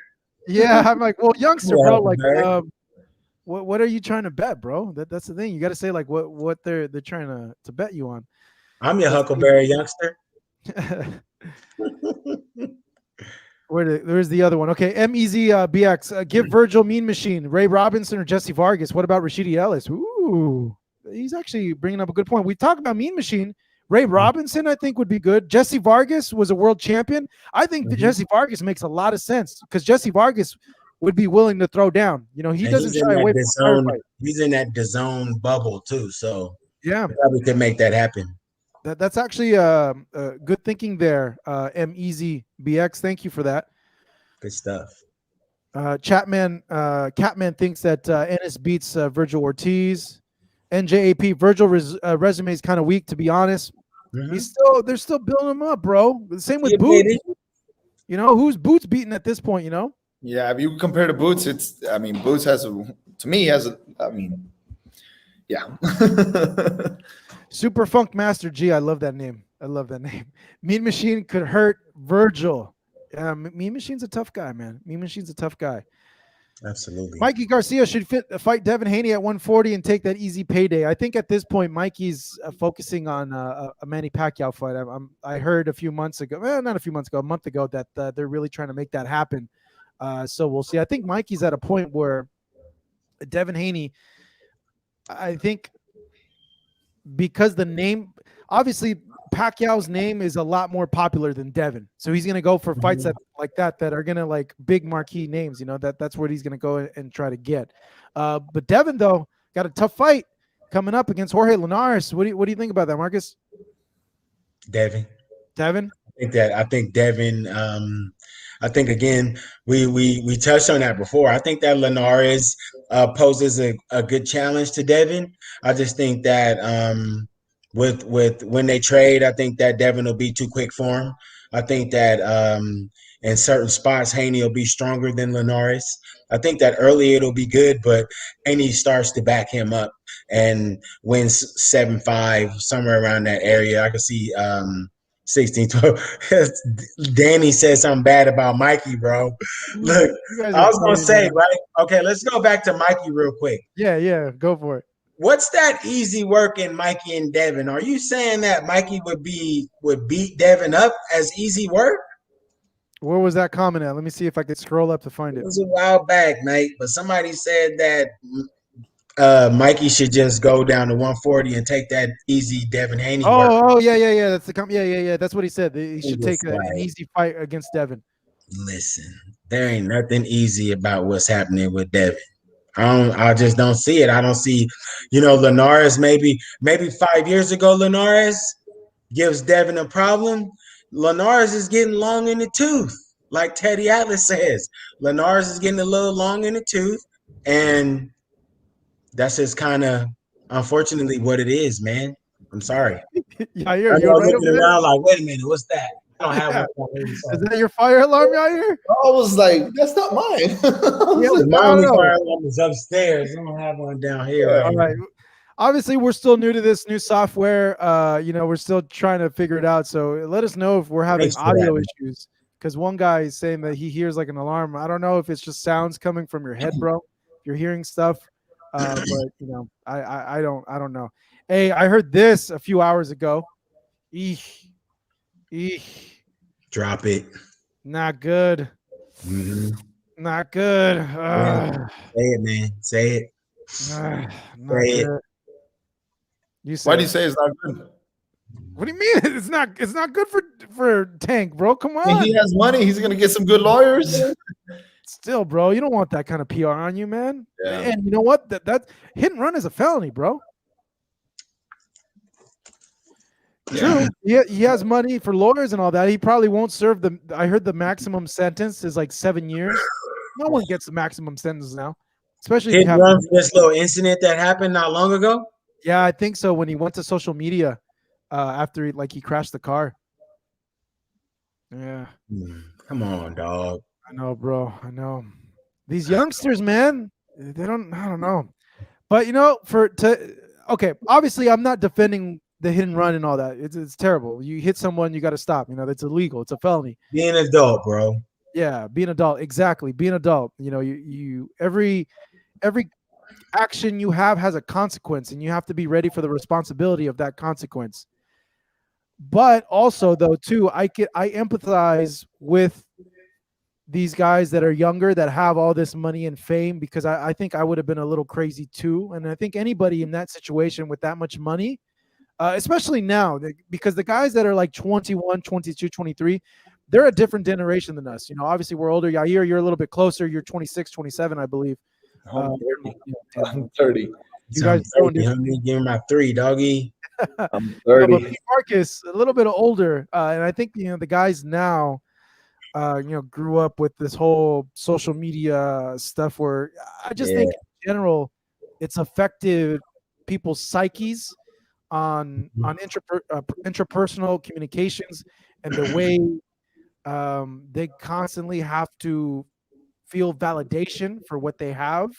Yeah, I'm like, well, youngster, bro. Like, what are you trying to bet, bro? That's the thing. You got to say like what they're trying to bet you on. I'm your Huckleberry, youngster. Where's the other one? Okay, MEZ BX. Give Vergil Mean Machine, Ray Robinson, or Jesse Vargas. What about Rashidi Ellis? Ooh, he's actually bringing up a good point. We talk about Mean Machine. Ray Robinson, I think, would be good. Jesse Vargas was a world champion. I think that Jesse Vargas makes a lot of sense because Jesse Vargas would be willing to throw down. He doesn't shy away from fight. He's in that DAZN bubble too, so yeah, probably could make that happen. That's actually good thinking there, MEZ BX. Thank you for that. Good stuff. Catman thinks that Ennis beats Vergil Ortiz. NJAP Vergil resume is kind of weak, to be honest. They're still building him up, bro. The same with Boots. Who's Boots beating at this point? Yeah, if you compare to Boots, Boots has yeah. Super Funk Master G, I love that name. Mean Machine could hurt Vergil. Mean Machine's a tough guy, man. Mean Machine's a tough guy. Absolutely. Mikey Garcia should fight Devin Haney at 140 and take that easy payday. I think at this point, Mikey's focusing on a Manny Pacquiao fight. I heard a month ago, a month ago, that they're really trying to make that happen. So we'll see. I think Mikey's at a point where Devin Haney, I think, because the name, obviously Pacquiao's name is a lot more popular than Devin, so he's going to go for fights that are going to like big marquee names. That's what he's going to go and try to get. But Devin though got a tough fight coming up against Jorge Linares. What do you think about that, Marcus? Devin. I think Devin. I think again we touched on that before. I think that Linares poses a good challenge to Devin. I just think that with when they trade, I think that Devin will be too quick for him. I think that in certain spots Haney will be stronger than Linares. I think that early it'll be good, but Haney starts to back him up and wins 7-5 somewhere around that area. I can see 16-12. Danny said something bad about Mikey, bro. Look, I was going to say, right? Okay, let's go back to Mikey real quick. Yeah, go for it. What's that easy work in Mikey and Devin? Are you saying that Mikey would beat Devin up as easy work? Where was that comment at? Let me see if I could scroll up to find it. It was a while back, mate, but somebody said that Mikey should just go down to 140 and take that easy Devin Haney. Oh, yeah. That's the yeah. That's what he said. He should take an easy fight against Devin. Listen, there ain't nothing easy about what's happening with Devin. I just don't see it. I don't see, Linares. Maybe 5 years ago, Linares gives Devin a problem. Linares is getting long in the tooth, like Teddy Atlas says. Linares is getting a little long in the tooth, and that's just kind of unfortunately what it is, man. I'm sorry. Yair, I you know all right over looking there? around like, wait a minute, what's that? I don't have Yeah. one down here, Is so. that your fire alarm, Yair? I was like, that's not mine. I Yeah, was like, I My don't only know. fire alarm is upstairs. I don't have one down here Yeah. right All now. right. Obviously, we're still new to this new software. We're still trying to figure it out. So let us know if we're having Thanks for that, audio man. issues. Because one guy is saying that he hears like an alarm. I don't know if it's just sounds coming from your head, bro. If you're hearing stuff, but I don't know. Hey, I heard this a few hours ago. Eesh, eesh, Drop it. not good, Mhm. not good. Yeah. Say it, man. Say it. Not Say it. good. You Why said do you it. say it's not good? What do you mean? It's not good for Tank, bro. Come I mean, on. he has money. He's gonna get some good lawyers. Still, bro, you don't want that kind of PR on you, man. Yeah. And you know what? That hit and run is a felony, bro. True. He has money for lawyers and all that. He probably won't serve the. I heard the maximum sentence is like 7 years. No one gets the maximum sentence now, especially if Hit you and have. run for this little incident that happened not long ago. Yeah, I think so. When he went to social media, after he crashed the car. Yeah, Come on, dog. I know, bro. I know. These youngsters, man, they don't. I don't know. But okay, obviously I'm not defending the hit and run and all that. It's terrible. You hit someone, you got to stop. That's illegal. It's a felony. Be an adult, bro. Yeah, be an adult. Exactly, be an adult. You every action you have has a consequence, and you have to be ready for the responsibility of that consequence. But also, though, too, I empathize with these guys that are younger that have all this money and fame, because I think I would have been a little crazy too. And I think anybody in that situation with that much money, especially now, because the guys that are like 21, 22, 23, they're a different generation than us. Obviously we're older. Yair, you're a little bit closer. You're 26, 27, I believe. I'm 30. I'm 30. You guys don't do. Give me my 3, doggy. I'm No, but 30. me, Marcus, a little bit older, and I think the guys now, grew up with this whole social media stuff. Where I just think in general, it's affected people's psyches on interpersonal communications and the way they constantly have to feel validation for what they have.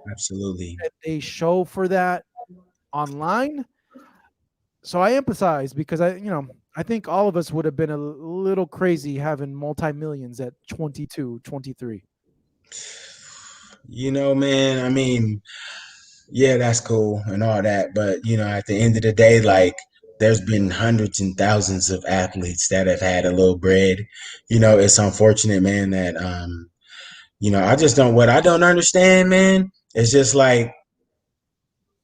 Absolutely. And they show for that online. So I empathize, because I think all of us would have been a little crazy having multi-millions at 22, 23. Man, I mean, yeah, that's cool and all that. But, at the end of the day, like, there's been hundreds and thousands of athletes that have had a little bread. It's unfortunate, man, that, what I don't understand, man, it's just like,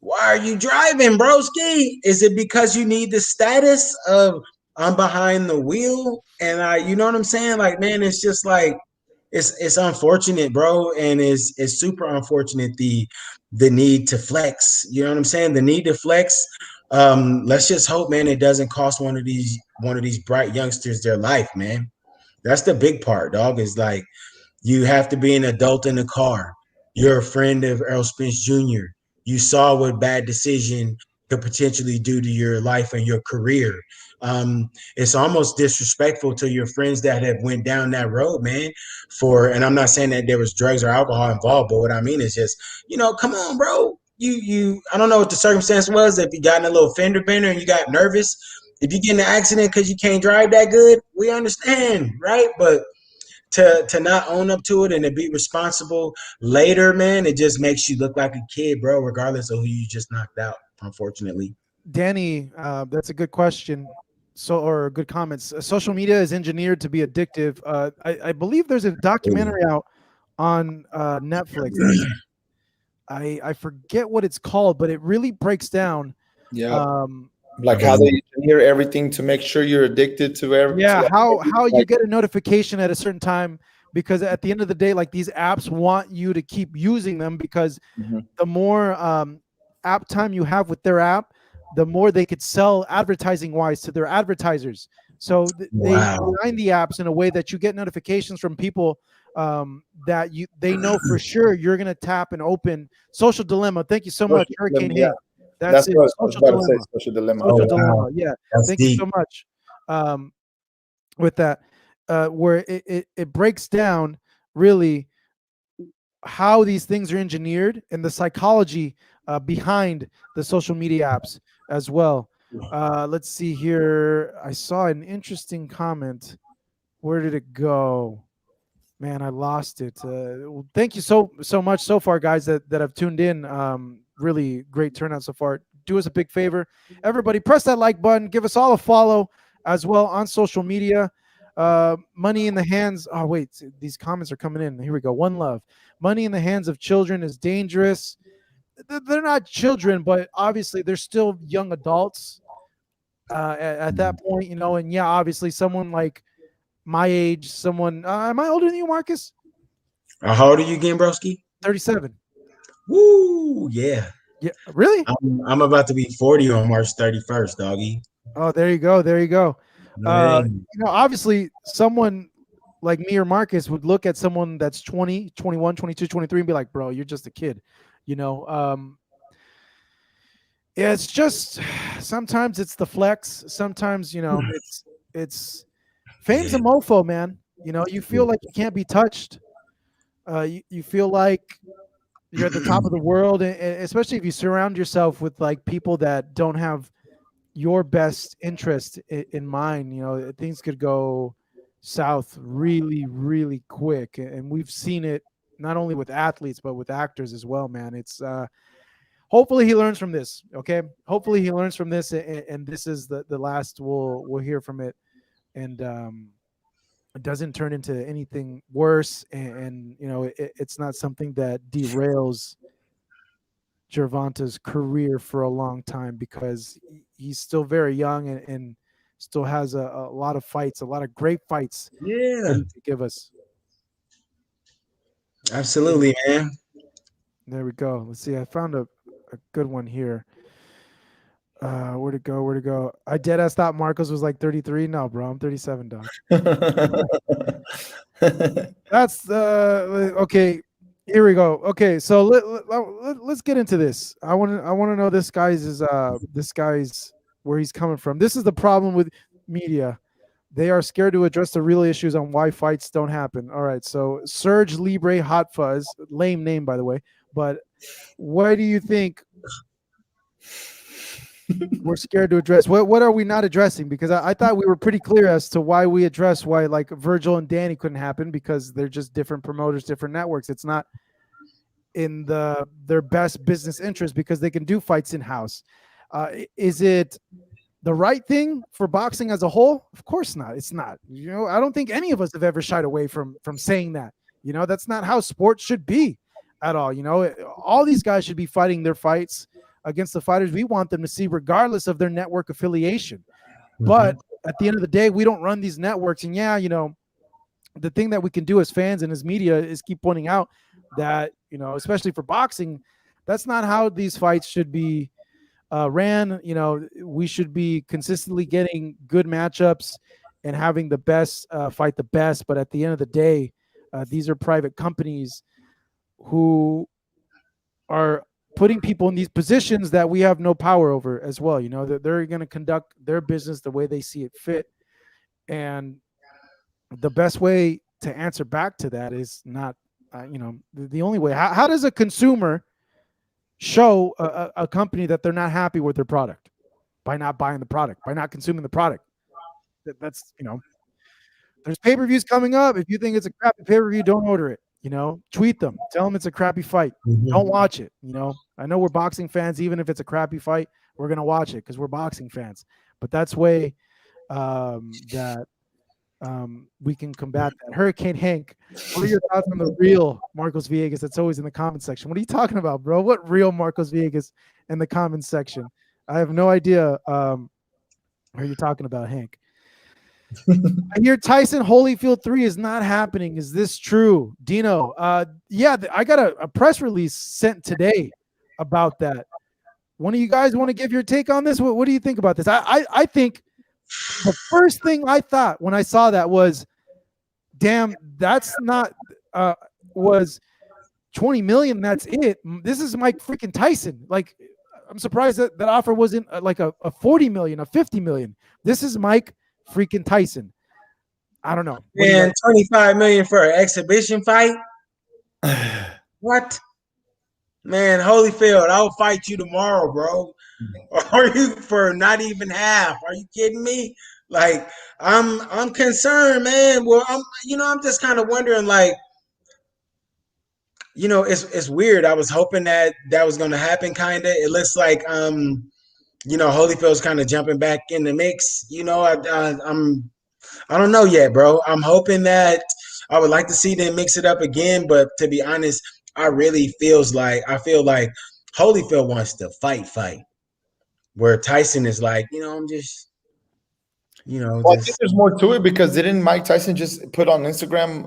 why are you driving, broski? Is it because you need the status of I'm behind the wheel? And you know what I'm saying? Like, man, it's just like, it's unfortunate, bro, and it's super unfortunate the need to flex. You know what I'm saying? The need to flex. Let's just hope, man, it doesn't cost one of these bright youngsters their life, man. That's the big part, dog. Is like, you have to be an adult in the car. You're a friend of Earl Spence Jr. You saw what bad decision could potentially do to your life and your career. It's almost disrespectful to your friends that have went down that road, man. And I'm not saying that there was drugs or alcohol involved, but what I mean is just, come on, bro. I don't know what the circumstance was. If you got in a little fender bender and you got nervous, if you get in an accident because you can't drive that good, we understand, right? But to not own up to it and to be responsible later, man, it just makes you look like a kid, bro, regardless of who you just knocked out, unfortunately. Danny, that's a good question. Or good comments. Social media is engineered to be addictive. I believe there's a documentary out on Netflix. I forget what it's called, but it really breaks down. Yeah. Like how they engineer everything to make sure you're addicted to everything. Yeah, how you get a notification at a certain time, because at the end of the day, like, these apps want you to keep using them, because the more app time you have with their app, the more they could sell advertising wise to their advertisers. So they design the apps in a way that you get notifications from people that they know for sure you're going to tap and open. Social Dilemma. Thank you so much, Hurricane Hank. That's it. what I was Social about to Dilemma. say. Social Dilemma. Social Oh, Dilemma. wow. Yeah. That's Thank deep. you so much. With that, where it breaks down really how these things are engineered and the psychology behind the social media apps as well. Let's see here. I saw an interesting comment. Where did it go? Man, I lost it. Thank you so much so far, guys, that have tuned in. Really great turnout so far. Do us a big favor, everybody, press that like button. Give us all a follow as well on social media. Money in the hands. Oh wait, these comments are coming in. Here we go. One love. Money in the hands of children is dangerous. They're not children, but obviously they're still young adults at that point, you know. And yeah, obviously someone like my age, someone. Am I older than you, Marcus? How old are you again, broski? 37. Woo, yeah. Yeah, really? I'm about to be 40 on March 31st, doggy. Oh, there you go. There you go. Hey. You know, obviously someone like me or Marcus would look at someone that's 20, 21, 22, 23 and be like, bro, you're just a kid, you know. Yeah, it's just sometimes it's the flex. Sometimes, you know, it's fame's a mofo, man. You know, you feel like you can't be touched. You feel like you're at the top of the world, and especially if you surround yourself with like people that don't have your best interest in mind. You know, things could go south really, really quick, and we've seen it not only with athletes but with actors as well. Man, it's hopefully he learns from this. Okay, hopefully he learns from this, and this is the last we'll hear from it, and it doesn't turn into anything worse, and you know, it's not something that derails Gervonta's career for a long time, because he's still very young and still has a lot of fights, a lot of great fights Yeah, to give us. absolutely, man. There we go. Let's see. I found a good one here. Where'd it go? Where'd it go? I dead ass thought Marcos was like 33. No, bro, I'm 37, dog. That's okay. Here we go. Okay, so let's get into this. I want to know this guy's where he's coming from. This is the problem with media. They are scared to address the real issues on why fights don't happen. All right, so Serge Libre Hot Fuzz, lame name by the way, but why do you think we're scared to address? What are we not addressing? Because I thought we were pretty clear as to why we address why like Vergil and Danny couldn't happen, because they're just different promoters, different networks. It's not in their best business interest because they can do fights in house. Is it the right thing for boxing as a whole? Of course not. It's not. You know, I don't think any of us have ever shied away from saying that. You know, that's not how sports should be at all. You know, all these guys should be fighting their fights against the fighters we want them to see, regardless of their network affiliation. But at the end of the day, we don't run these networks. And yeah, you know, the thing that we can do as fans and as media is keep pointing out that, you know, especially for boxing, that's not how these fights should be ran. You know, we should be consistently getting good matchups and having the best fight the best. But at the end of the day, these are private companies who are putting people in these positions that we have no power over as well. You know, that they're going to conduct their business the way they see it fit. And the best way to answer back to that is not, you know, the only way. How does a consumer show a company that they're not happy with their product? By not buying the product, by not consuming the product. That's, you know, there's pay-per-views coming up. If you think it's a crappy pay-per-view, don't order it. You know, tweet them, tell them it's a crappy fight. Don't watch it. You know, I know we're boxing fans. Even if it's a crappy fight, we're gonna watch it because we're boxing fans. But that's way that we can combat that. Hurricane Hank, what are your thoughts on the real Marcos Villegas? That's always in the comment section. What are you talking about, bro? What real Marcos Villegas in the comment section? I have no idea what you're talking about, Hank. I hear Tyson Holyfield 3 is not happening. Is this true? Dino, yeah, I got a press release sent today about that. One of you guys want to give your take on this? What do you think about this? I think the first thing I thought when I saw that was, damn, that's not was 20 million. That's it. This is Mike freaking Tyson. Like, I'm surprised that that offer wasn't like a 40 million, a 50 million. This is Mike freaking Tyson. I don't know. Man, 25 million for an exhibition fight? What? Man, Holyfield, I'll fight you tomorrow, bro. Are you for not even half? Are you kidding me? Like, I'm concerned, man. Well, I'm just kind of wondering, like, it's weird. I was hoping that was going to happen, kind of. It looks like, Holyfield's kind of jumping back in the mix. I don't know yet, bro. I'm hoping that I would like to see them mix it up again, but to be honest, I feel like Holyfield wants to fight, where Tyson is like, I'm just, Well, I think there's more to it because didn't Mike Tyson just put on Instagram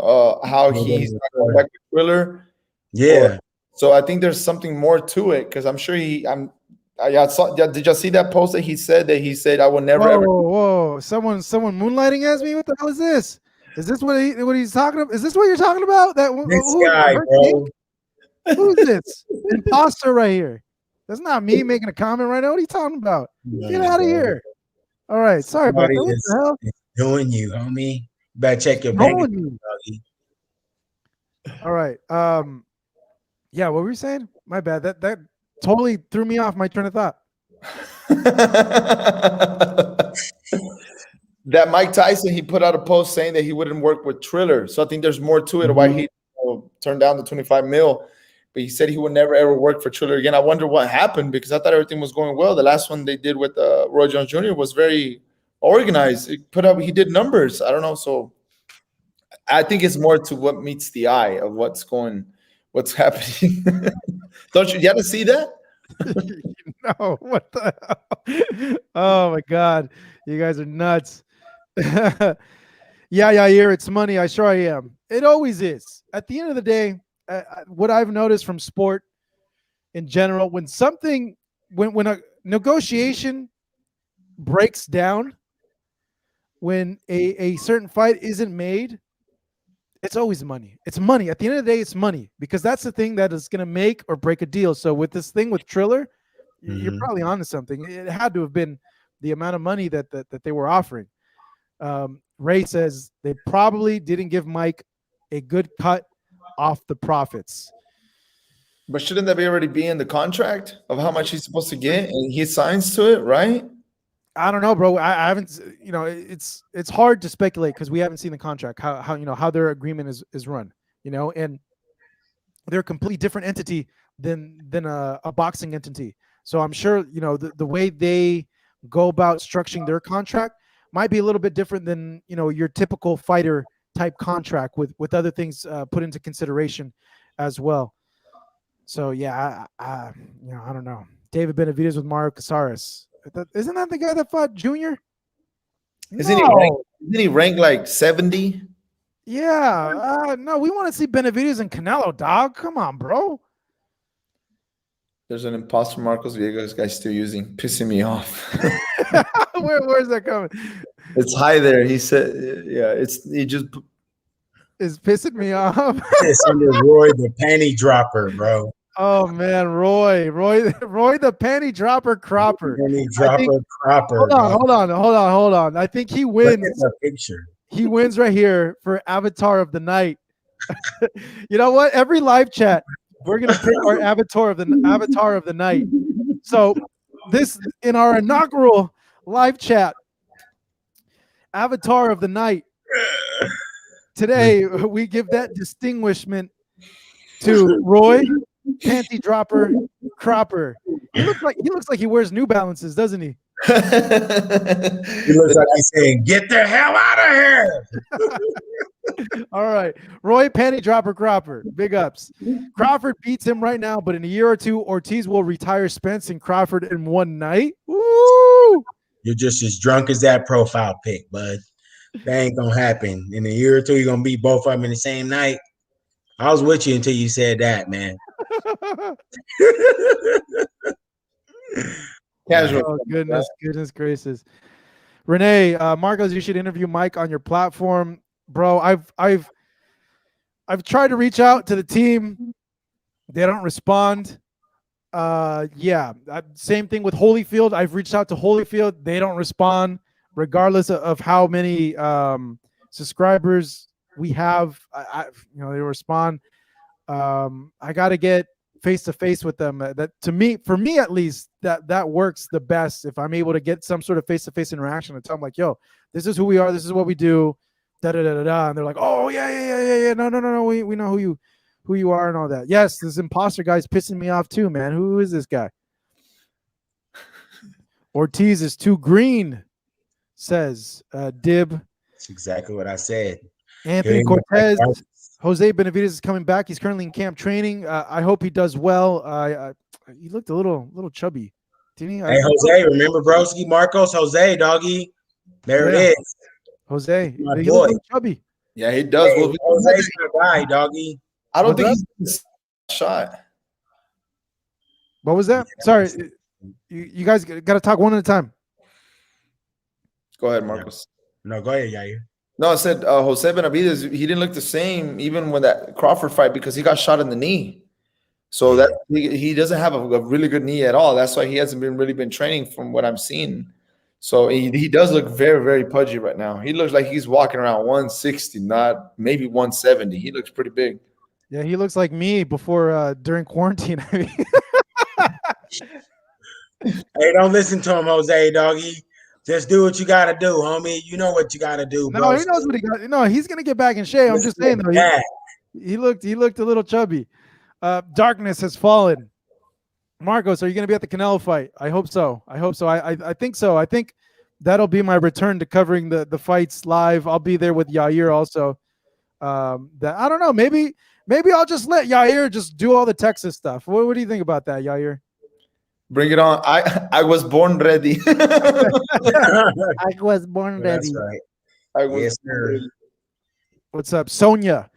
how he's not going back to Thriller? Yeah. So I think there's something more to it because I'm sure did y'all see that post that he said I will never ever. Whoa! Someone moonlighting as me. What the hell is this? Is this what he's talking about? Is this what you're talking about? This guy, bro. Who's this imposter right here? That's not me making a comment right now. What are you talking about? Get out of here! All right, sorry about that. What the hell? Doing you, homie. You better check your bank account. All right. Yeah, what were you saying? My bad. That totally threw me off my train of thought. That Mike Tyson, he put out a post saying that he wouldn't work with Triller. So I think there's more to it why he turned down the 25 mil. But he said he would never ever work for Triller again. I wonder what happened because I thought everything was going well. The last one they did with Roy Jones Jr. was very organized. He did numbers. I don't know. So I think it's more to what meets the eye of what's happening. Don't you ever see that? No, what the hell? Oh my God, you guys are nuts. Yeah, it's money. I sure I am. It always is. At the end of the day, what I've noticed from sport in general, when a negotiation breaks down, when a certain fight isn't made, it's always money. It's money. At the end of the day, it's money because that's the thing that is going to make or break a deal. So with this thing with Triller, you're probably onto something. It had to have been the amount of money that they were offering. Ray says they probably didn't give Mike a good cut off the profits. But shouldn't that already be in the contract of how much he's supposed to get? And he signs to it, right? I don't know, bro. I haven't, it's hard to speculate because we haven't seen the contract, how their agreement is run, and they're a completely different entity than a boxing entity. So I'm sure, the way they go about structuring their contract might be a little bit different than, your typical fighter type contract with other things put into consideration as well. So yeah, I don't know. David Benavidez with Mario Casares. Isn't that the guy that fought Junior? Isn't he ranked like 70? Yeah. No, we want to see Benavidez and Canelo, dog. Come on, bro. There's an imposter Marcos Viegas guy still using, pissing me off. Where's that coming? It's high there. He said, yeah, he just is pissing me off. It's under Roy the panty dropper, bro. Oh man, Roy the panty dropper cropper. Panty dropper cropper. Hold on. I think he wins. Look at the picture. He wins right here for Avatar of the Night. You know what? Every live chat, we're gonna pick our Avatar of the Night. So this in our inaugural live chat, Avatar of the Night. Today we give that distinguishment to Roy Panty Dropper Cropper. He looks like he wears New Balances, doesn't he? He looks like he's saying, "Get the hell out of here!" All right, Roy Panty Dropper Cropper, big ups. Crawford beats him right now, but in a year or two, Ortiz will retire Spence and Crawford in one night. Woo! You're just as drunk as that profile pic, bud. That ain't gonna happen. In a year or two, you're gonna beat both of them in the same night. I was with you until you said that, man. Casual. Oh, goodness gracious. Renee, Marcos, you should interview Mike on your platform. Bro, I've I've tried to reach out to the team. They don't respond. Same thing with Holyfield. I've reached out to Holyfield. They don't respond, regardless of how many subscribers we have. They respond. I got to get face to face with them. That for me at least, that works the best. If I'm able to get some sort of face to face interaction and tell them like, "Yo, this is who we are. This is what we do." Da da da da da. And they're like, "Oh yeah. No. We know who you are and all that." Yes, this imposter guy's pissing me off too, man. Who is this guy? Ortiz is too green, says Dib. That's exactly what I said. Anthony Cortez. Jose Benavidez is coming back. He's currently in camp training. I hope he does well. He looked a little chubby, didn't he? Hey, Jose, remember Broski, Marcos, Jose, doggy. There it is. Jose, My he boy. looked a little chubby. Yeah, he does. Hey, Jose's my guy, doggy. I don't think he's shot. What was that? Sorry, you guys got to talk one at a time. Go ahead, Marcos. No, go ahead, Yair. No, I said Jose Benavidez, he didn't look the same even with that Crawford fight because he got shot in the knee. So that he doesn't have a really good knee at all. That's why he hasn't really been training from what I'm seeing. So he does look very, very pudgy right now. He looks like he's walking around 160, not maybe 170. He looks pretty big. Yeah, he looks like me before during quarantine. Hey, don't listen to him, Jose, doggy. Just do what you gotta do, homie. You know what you gotta do, bro. No, he knows what he got. No, he's gonna get back in shape. I'm just saying though. He looked a little chubby. Darkness has fallen. Marcos, are you gonna be at the Canelo fight? I hope so. I think so. I think that'll be my return to covering the fights live. I'll be there with Yair also. That I don't know. Maybe I'll just let Yair just do all the Texas stuff. What do you think about that, Yair? Bring it on. I was born ready. I was born ready. That's right. I was Yes, sir. What's up, Sonia?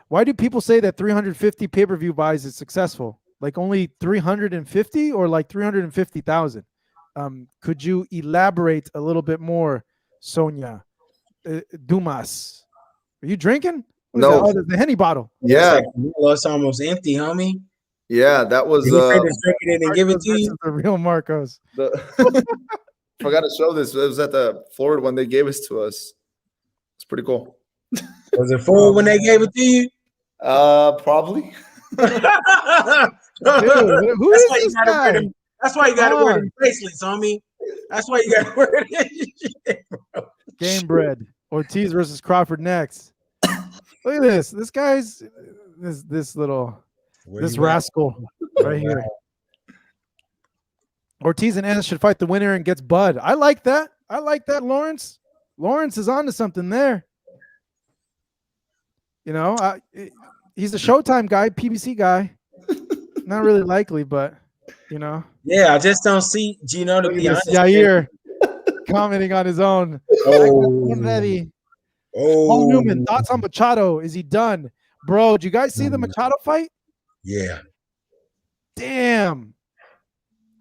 Why do people say that 350 pay-per-view buys is successful? Like only 350 or like 350,000? Could you elaborate a little bit more, Sonia? Dumas, are you drinking? No, oh, the Henny bottle. Yeah, It's almost empty, homie. yeah, that was. Did he finish drinking it and give it to you? The real Marcos. Forgot to show this. It was at the Florida when they gave it to us. It's pretty cool. Was it full when they gave it to you? Probably. Dude, who is this guy? That's why you got to wear the bracelets, homie. That's why you got to wear it. Game bread. Ortiz versus Crawford next. Look at this. This guy's this little rascal right here. Ortiz and Ennis should fight the winner and gets Bud. I like that. Lawrence. Lawrence is on to something there. You know, he's a Showtime guy, PBC guy. Not really likely, but you know. Yeah, I just don't see Gino to be honest. Yair commenting on his own. I'm ready. Oh, Newman, thoughts on Machado? Is he done? Bro, did you guys see the Machado fight? Yeah. Damn.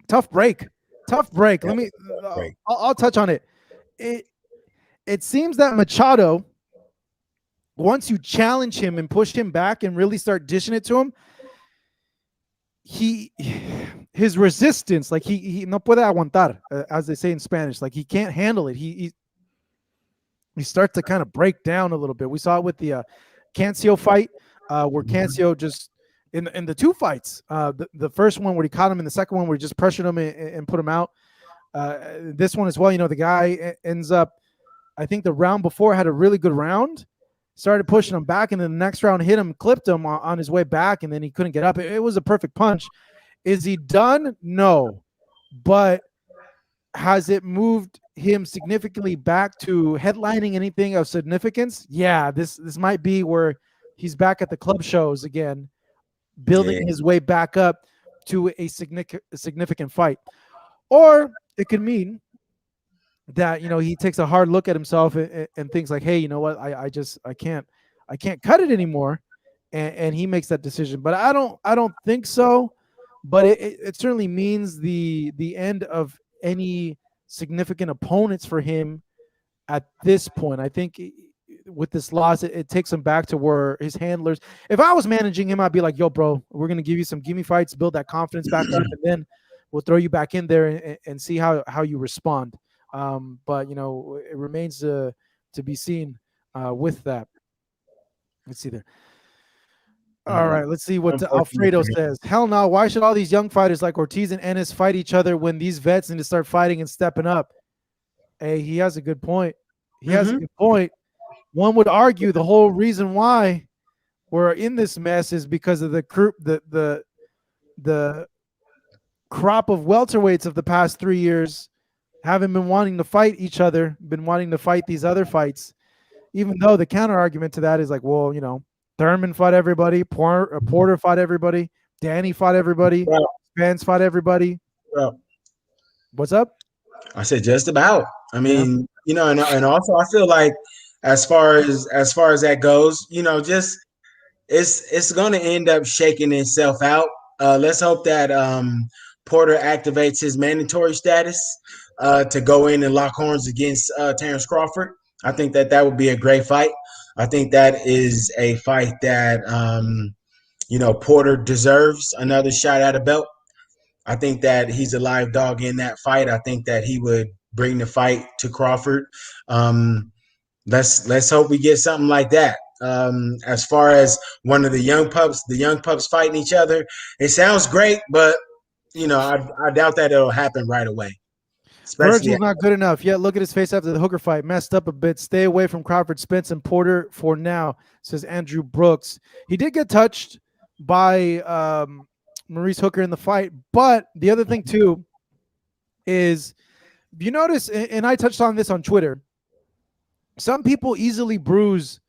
Tough break. Let me I'll touch on it. It seems that Machado, once you challenge him and push him back and really start dishing it to him, his resistance, like he no puede aguantar, as they say in Spanish, like he can't handle it. He starts to kind of break down a little bit. We saw it with the Cancio fight, where Cancio just in the two fights, the first one where he caught him, and the second one where he just pressured him and put him out. This one as well, you know, the guy ends up, I think the round before had a really good round, started pushing him back, and then the next round hit him, clipped him on his way back, and then he couldn't get up. It was a perfect punch. Is he done? No. But has it moved him significantly back to headlining anything of significance? Yeah, this might be where he's back at the club shows again, building his way back up to a significant fight. Or it could mean that, you know, he takes a hard look at himself and thinks like, hey, you know what, I can't cut it anymore, and he makes that decision. But I don't think so. But it certainly means the end of any significant opponents for him at this point. I think with this loss, it takes him back to where his handlers. If I was managing him, I'd be like, "Yo, bro, we're gonna give you some gimme fights, build that confidence back up, and then we'll throw you back in there and see how you respond." But it remains to be seen with that. Let's see there. All right, let's see what Alfredo says. Hell no, why should all these young fighters like Ortiz and Ennis fight each other when these vets need to start fighting and stepping up? Hey, he has a good point. He has a good point. One would argue the whole reason why we're in this mess is because of the crop of welterweights of the past 3 years haven't been wanting to fight each other, been wanting to fight these other fights, even though the counter argument to that is like, well, Thurman fought everybody, Porter fought everybody, Danny fought everybody, Spence fought everybody. What's up? I said just about. I mean, and also I feel like as far as that goes, just it's going to end up shaking itself out. Let's hope that Porter activates his mandatory status to go in and lock horns against Terence Crawford. I think that would be a great fight. I think that is a fight that Porter deserves another shot at a belt. I think that he's a live dog in that fight. I think that he would bring the fight to Crawford. Let's hope we get something like that. As far as one of the young pups fighting each other, it sounds great, but I doubt that it'll happen right away. Vergil's not good enough yet. Look at his face after the Hooker fight. Messed up a bit. Stay away from Crawford, Spence, and Porter for now, says Andrew Brooks. He did get touched by Maurice Hooker in the fight. But the other thing, too, is you notice, and I touched on this on Twitter, some people easily bruise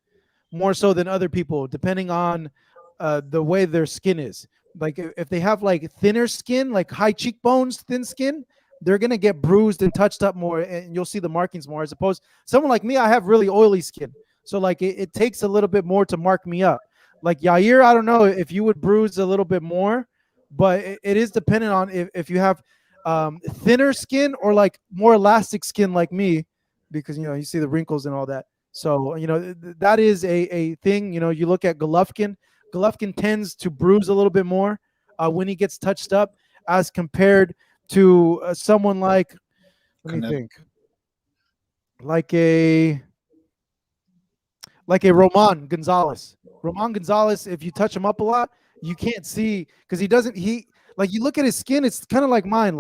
more so than other people, depending on the way their skin is. Like if they have like thinner skin, like high cheekbones, thin skin, they're going to get bruised and touched up more, and you'll see the markings more, as opposed someone like me, I have really oily skin. So like it takes a little bit more to mark me up. Like Yair, I don't know if you would bruise a little bit more, but it is dependent on if you have thinner skin or like more elastic skin like me, because, you see the wrinkles and all that. So, that is a thing. You look at Golovkin. Golovkin tends to bruise a little bit more when he gets touched up as compared to someone like, let me think, like a Roman Gonzalez. Roman Gonzalez, if you touch him up a lot, you can't see, because you look at his skin, it's kind of like mine,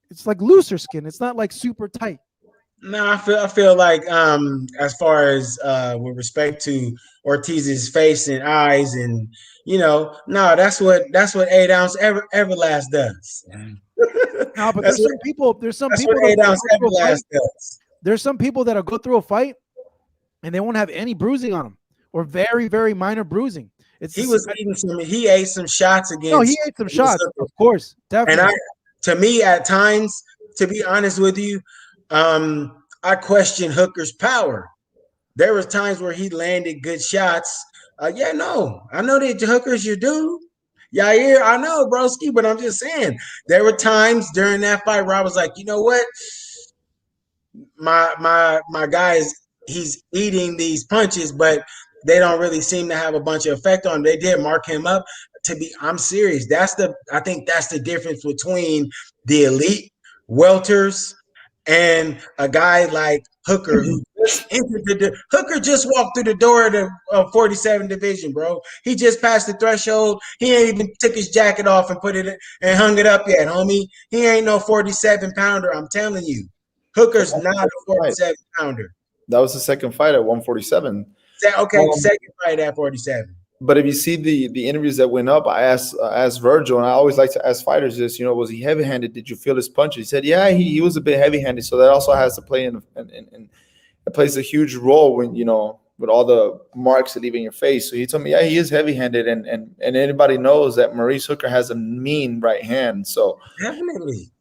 it's like looser skin. It's not like super tight. No, I feel like as far as with respect to Ortiz's face and eyes, and that's what 8 ounce Everlast does. No, but there's some people that'll go through a fight and they won't have any bruising on them, or very, very minor bruising. He ate some shots against. No, he ate some shots, of course, definitely. And to me, at times, to be honest with you, I question Hooker's power. There was times where he landed good shots. I know that Hooker's your dude. Yair, I know, broski, but I'm just saying there were times during that fight where I was like, you know what, my guy he's eating these punches, but they don't really seem to have a bunch of effect on him. They did mark him up. I'm serious. I think that's the difference between the elite welters and a guy like Hooker, who just entered Hooker just walked through the door of the 47 division, bro. He just passed the threshold. He ain't even took his jacket off and put it and hung it up yet, homie. He ain't no 47 pounder. I'm telling you, Hooker's not a 47 pounder. That was the second fight at 147. Okay, second fight at 47. But if you see the interviews that went up, I asked Vergil, and I always like to ask fighters this, was he heavy-handed? Did you feel his punches? He said, yeah, he was a bit heavy-handed. So that also has to play in it plays a huge role when, with all the marks that leave in your face. So he told me, yeah, he is heavy-handed, and anybody knows that Maurice Hooker has a mean right hand. So definitely.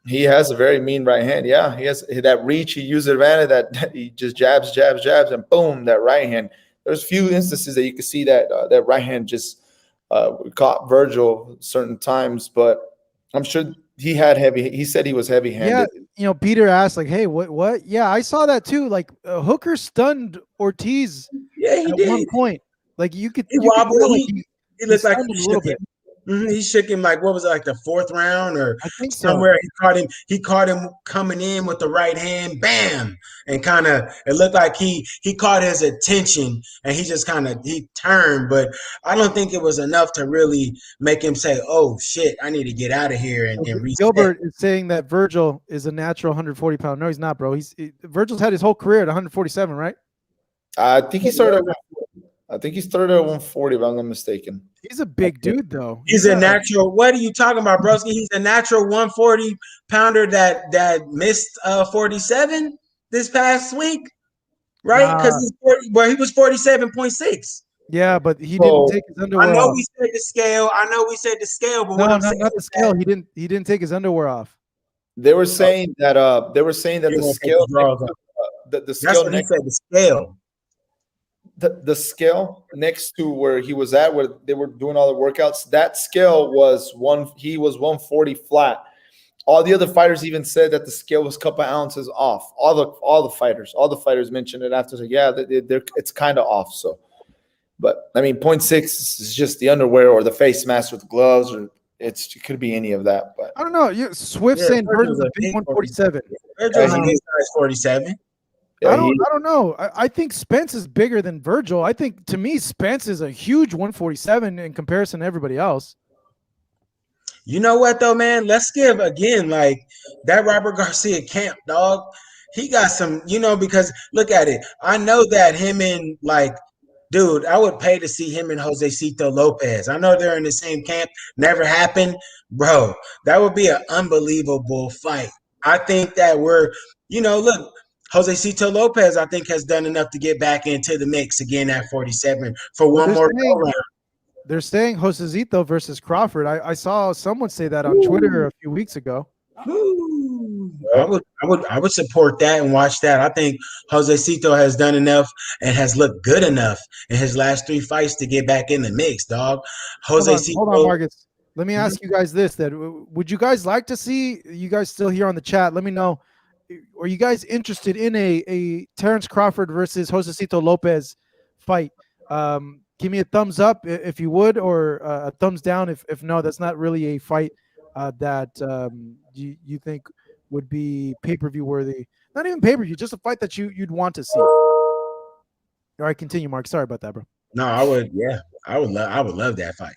He has a very mean right hand. Yeah, he has that reach. He uses advantage that he just jabs, and boom, that right hand. There's few instances that you can see that that right hand just caught Vergil certain times, but I'm sure he said he was heavy-handed. Peter asked like, "Hey, what? Yeah, I saw that too. Like Hooker stunned Ortiz Yeah, he at one did. point. Like you could He tell wobbled. like He he looked like stunned he him a little shook him. bit. He shook him like what was it, like the fourth round or I think so. somewhere. He caught him coming in with the right hand, bam, and kind of it looked like he caught his attention and he just he turned, but I don't think it was enough to really make him say, "Oh shit, I need to get out of here and reset." Gilbert is saying that Vergil is a natural 140 pound. No, he's not, bro. Vergil's had his whole career at 147, right? I think he started. I think he started at 140, if I'm not mistaken. He's a big dude, though. He's a natural. What are you talking about, broski? He's a natural 140 pounder that missed 47 this past week, right? Because he was 47.6. Yeah, but he didn't take his underwear off. I know we said the scale. But no, not the scale. He didn't take his underwear off. They were saying that the scale the scale that's what he said, the scale. The scale next to where he was at, where they were doing all the workouts, that scale was he was 140 flat. All the other fighters even said that the scale was a couple ounces off. All the fighters mentioned it after. Like, yeah, it's kind of off. So, but I mean, 0.6 is just the underwear or the face mask with gloves, or it could be any of that. But I don't know. Swift saying Vergil's a big 147. Vergil's a big size 47. Yeah, I don't know. I think Spence is bigger than Vergil. I think, to me, Spence is a huge 147 in comparison to everybody else. You know what, though, man? Let's give, again, like, that Robert Garcia camp, dog. He got some, because look at it. I know that him and, like, dude, I would pay to see him and Josecito Lopez. I know they're in the same camp. Never happened. Bro, that would be an unbelievable fight. I think that look, Josecito Lopez, I think, has done enough to get back into the mix again at 47 for one more go round. They're saying Josecito versus Crawford. I saw someone say that on Twitter a few weeks ago. I would support that and watch that. I think Josecito has done enough and has looked good enough in his last 3 fights to get back in the mix, dog. Hold on, Marcus. Let me ask you guys this: would you guys like to see, you guys still here on the chat? Let me know. Are you guys interested in a Terence Crawford versus Josecito Lopez fight? Give me a thumbs up if you would, or a thumbs down if no, that's not really a fight that you think would be pay-per-view worthy. Not even pay-per-view, just a fight that you'd want to see. All right, continue, Mark. Sorry about that, bro. No, I would love that fight.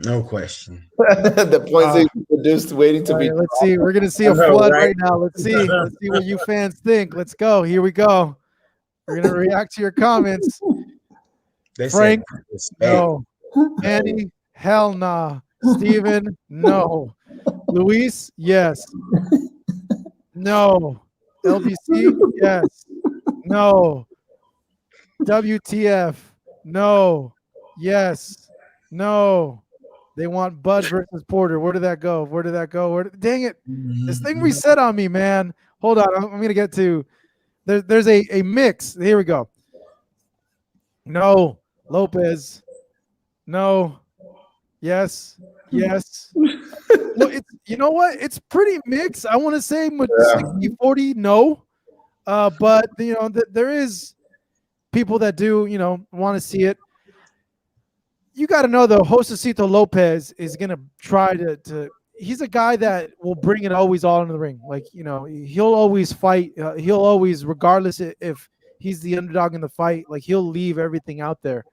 No question. The points they produced waiting to be. Right, let's see. We're gonna see a flood right now. Let's see what you fans think. Let's go. Here we go. We're gonna react to your comments. Frank, no. Annie, hell nah. Steven, no. Luis, yes. No. LBC, yes. No. WTF, no. Yes. No. They want Bud versus Porter. Where did that go? Dang it. This thing reset on me, man. Hold on. I'm going to get to – there's a mix. Here we go. No. Lopez. No. Yes. Well, you know what? It's pretty mixed. I want to say 60-40 no. But, there is people that do, want to see it. You got to know, though, Josecito Lopez is going to try to he's a guy that will bring it always all into the ring. Like, he'll always fight. He'll always, regardless if he's the underdog in the fight, like he'll leave everything out there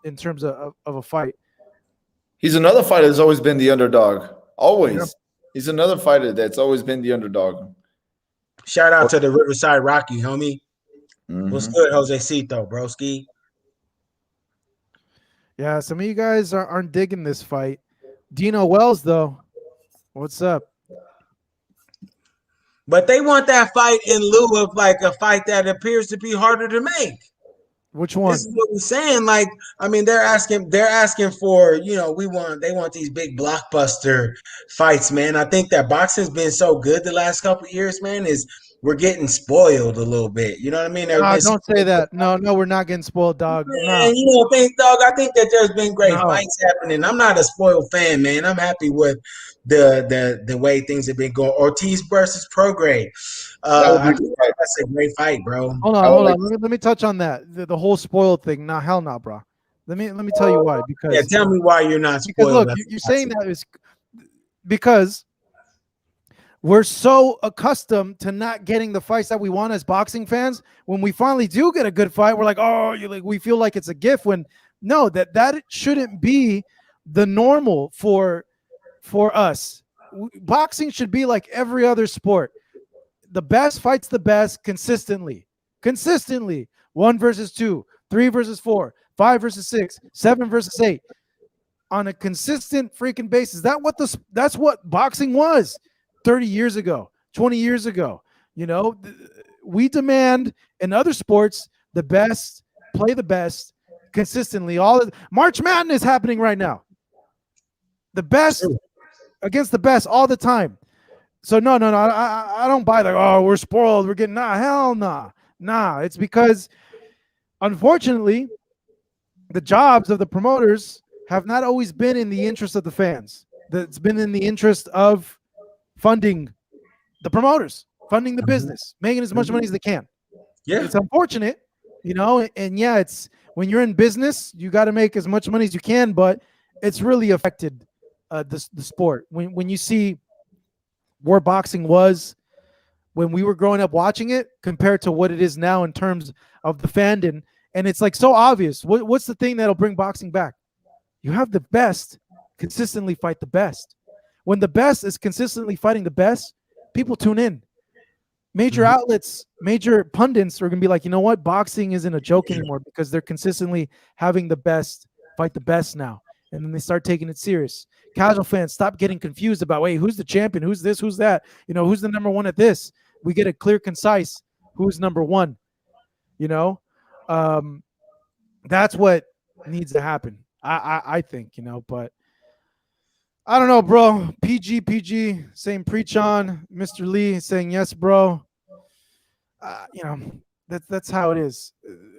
in terms of a fight. He's another fighter that's always been the underdog. Always. Yeah. He's another fighter that's always been the underdog. Shout out to the Riverside Rocky, homie. What's good, Josecito, broski? Yeah, some of you guys aren't digging this fight. Dino Wells, though, what's up? But they want that fight in lieu of like a fight that appears to be harder to make. Which one? This is what we're saying. Like, I mean, they're asking for, they want these big blockbuster fights, man. I think that boxing's been so good the last couple of years, man, is we're getting spoiled a little bit. You know what I mean? Don't say that. No, we're not getting spoiled, dog. No. And you know, dog. I think that there's been great No. fights happening. I'm not a spoiled fan, man. I'm happy with the way things have been going. Ortiz versus Prograde. I think that's a great fight, bro. Hold on. Let me touch on that. The whole spoiled thing. Nah, hell no, bro. Let me tell you why. Because tell me why you're not spoiled. Because look, you're saying that is because we're so accustomed to not getting the fights that we want as boxing fans. When we finally do get a good fight, we're like, oh, we feel like it's a gift. When no, that shouldn't be the normal for us. Boxing should be like every other sport. The best fights the best consistently. 1 versus 2, 3 versus 4, 5 versus 6, 7 versus 8 on a consistent freaking basis. That's what boxing was 30 years ago, 20 years ago. You know, we demand in other sports the best, play the best consistently. March Madness happening right now. The best against the best all the time. So no, I don't buy that. Oh, we're spoiled. We're getting hell nah. It's because unfortunately, the jobs of the promoters have not always been in the interest of the fans. It's been in the interest of funding the promoters, funding the business, making as much money as they can. Yeah, it's unfortunate, you know. And yeah, it's when you're in business, you got to make as much money as you can, but it's really affected the sport. When you see where boxing was when we were growing up watching it compared to what it is now in terms of the fandom, and it's like so obvious. What's the thing that'll bring boxing back? You have the best consistently fight the best. When the best is consistently fighting the best, people tune in. Major outlets, major pundits are going to be like, you know what? Boxing isn't a joke anymore because they're consistently having the best fight the best now. And then they start taking it serious. Casual fans stop getting confused about, wait, who's the champion? Who's this? Who's that? You know, who's the number one at this? We get a clear, concise who's number one. You know, that's what needs to happen. I think, you know, but I don't know, bro. PG saying preach on. Mr. Lee saying yes, bro. You know, that's how it is.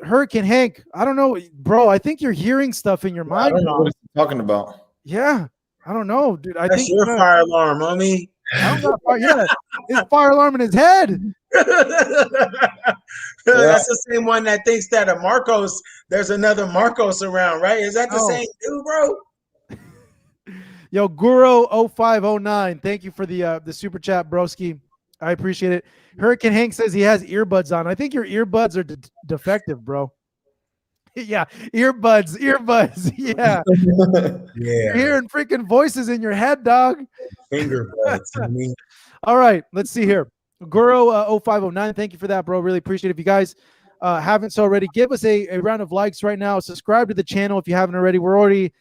Hurricane Hank, I don't know, bro. I think you're hearing stuff in your mind. I don't know what he's talking about. Yeah, I don't know, dude. I think your fire alarm, homie. Yeah, his fire alarm in his head. That's the same one that thinks that a Marcos, there's another Marcos around, right? Is that the same dude, bro? Yo, Guru0509, thank you for the super chat, broski. I appreciate it. Hurricane Hank says he has earbuds on. I think your earbuds are defective, bro. Yeah, earbuds. Yeah. You're hearing freaking voices in your head, dog. Finger buds. All right, let's see here. Guru0509, thank you for that, bro. Really appreciate it. If you guys haven't so already, give us a round of likes right now. Subscribe to the channel if you haven't already. We're already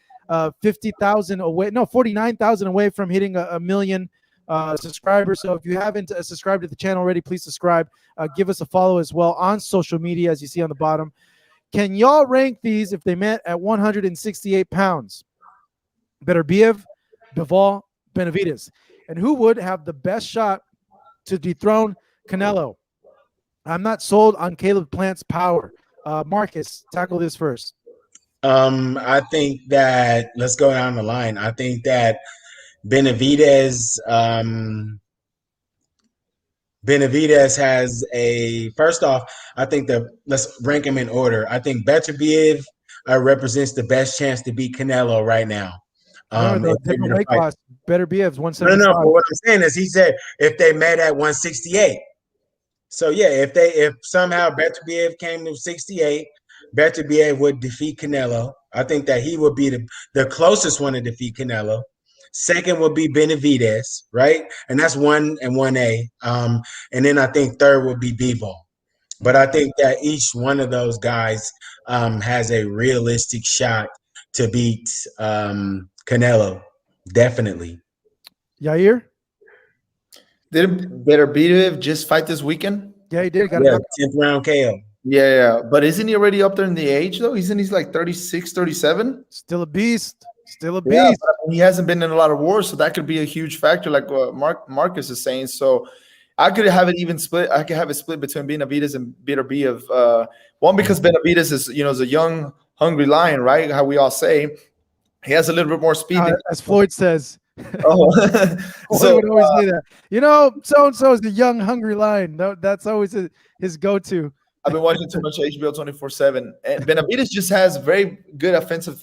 50,000 away, no, 49,000 away from hitting a million subscribers. So if you haven't subscribed to the channel already, please subscribe. Give us a follow as well on social media, as you see on the bottom. Can y'all rank these if they met at 168 pounds? Beterbiev, Bivol, Benavidez. And who would have the best shot to dethrone Canelo? I'm not sold on Caleb Plant's power. Marcus, tackle this first. I think that, let's go down the line. I think that Benavidez has first off, I think let's rank him in order. I think Beterbiev represents the best chance to beat Canelo right now. Different weight class. Beterbiev's 175. No, but what I'm saying is he said if they met at 168. So yeah, if somehow Beterbiev came to 68, Beterbiev would defeat Canelo. I think that he would be the closest one to defeat Canelo. Second would be Benavidez, right? And that's 1 and 1A. And then I think third would be Bivol. But I think that each one of those guys has a realistic shot to beat Canelo. Definitely. Yair? Did Beterbiev just fight this weekend? Yeah, he did. 10th round KO. Yeah. But isn't he already up there in the age, though? Isn't he like 36, 37? Still a beast. Yeah, he hasn't been in a lot of wars, so that could be a huge factor, like what Marcus is saying. So I could have it even split. I could have it split between Benavidez and Beterbiev. One, because Benavidez is a young, hungry lion, right? How we all say. He has a little bit more speed. As Floyd says. Oh, Floyd would always say that. So and so is the young, hungry lion. No, that's always his go-to. I've been watching too much HBO 24/7. And Benavidez just has very good offensive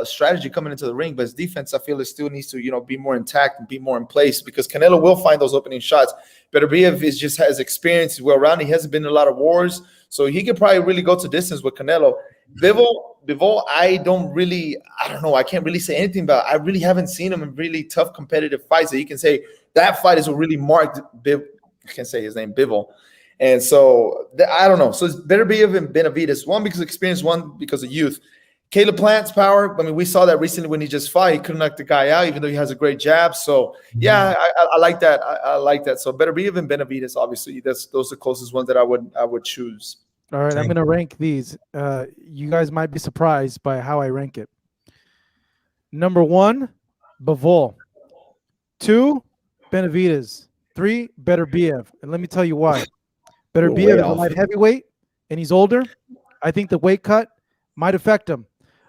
strategy coming into the ring, but his defense, I feel, it still needs to, be more intact and be more in place, because Canelo will find those opening shots. Beterbiev just has experience, well rounded. He hasn't been in a lot of wars, so he could probably really go to distance with Canelo. Bivol, I don't know. I can't really say anything about. I really haven't seen him in really tough competitive fights that you can say that fight is a really marked. I can't say his name, Bivol. And so I don't know. So it's Beterbiev and Benavidez. One because of experience, one because of youth. Caleb Plant's power. I mean, we saw that recently when he just fought. He couldn't knock the guy out, even though he has a great jab. So yeah, I like that. I like that. So Beterbiev and Benavidez, obviously, those are the closest ones that I would choose. All right, I'm going to rank these. You guys might be surprised by how I rank it. Number 1, Bivol. 2, Benavidez. 3, Beterbiev. And let me tell you why. Beterbiev is a light heavyweight, and he's older. I think the weight cut might affect him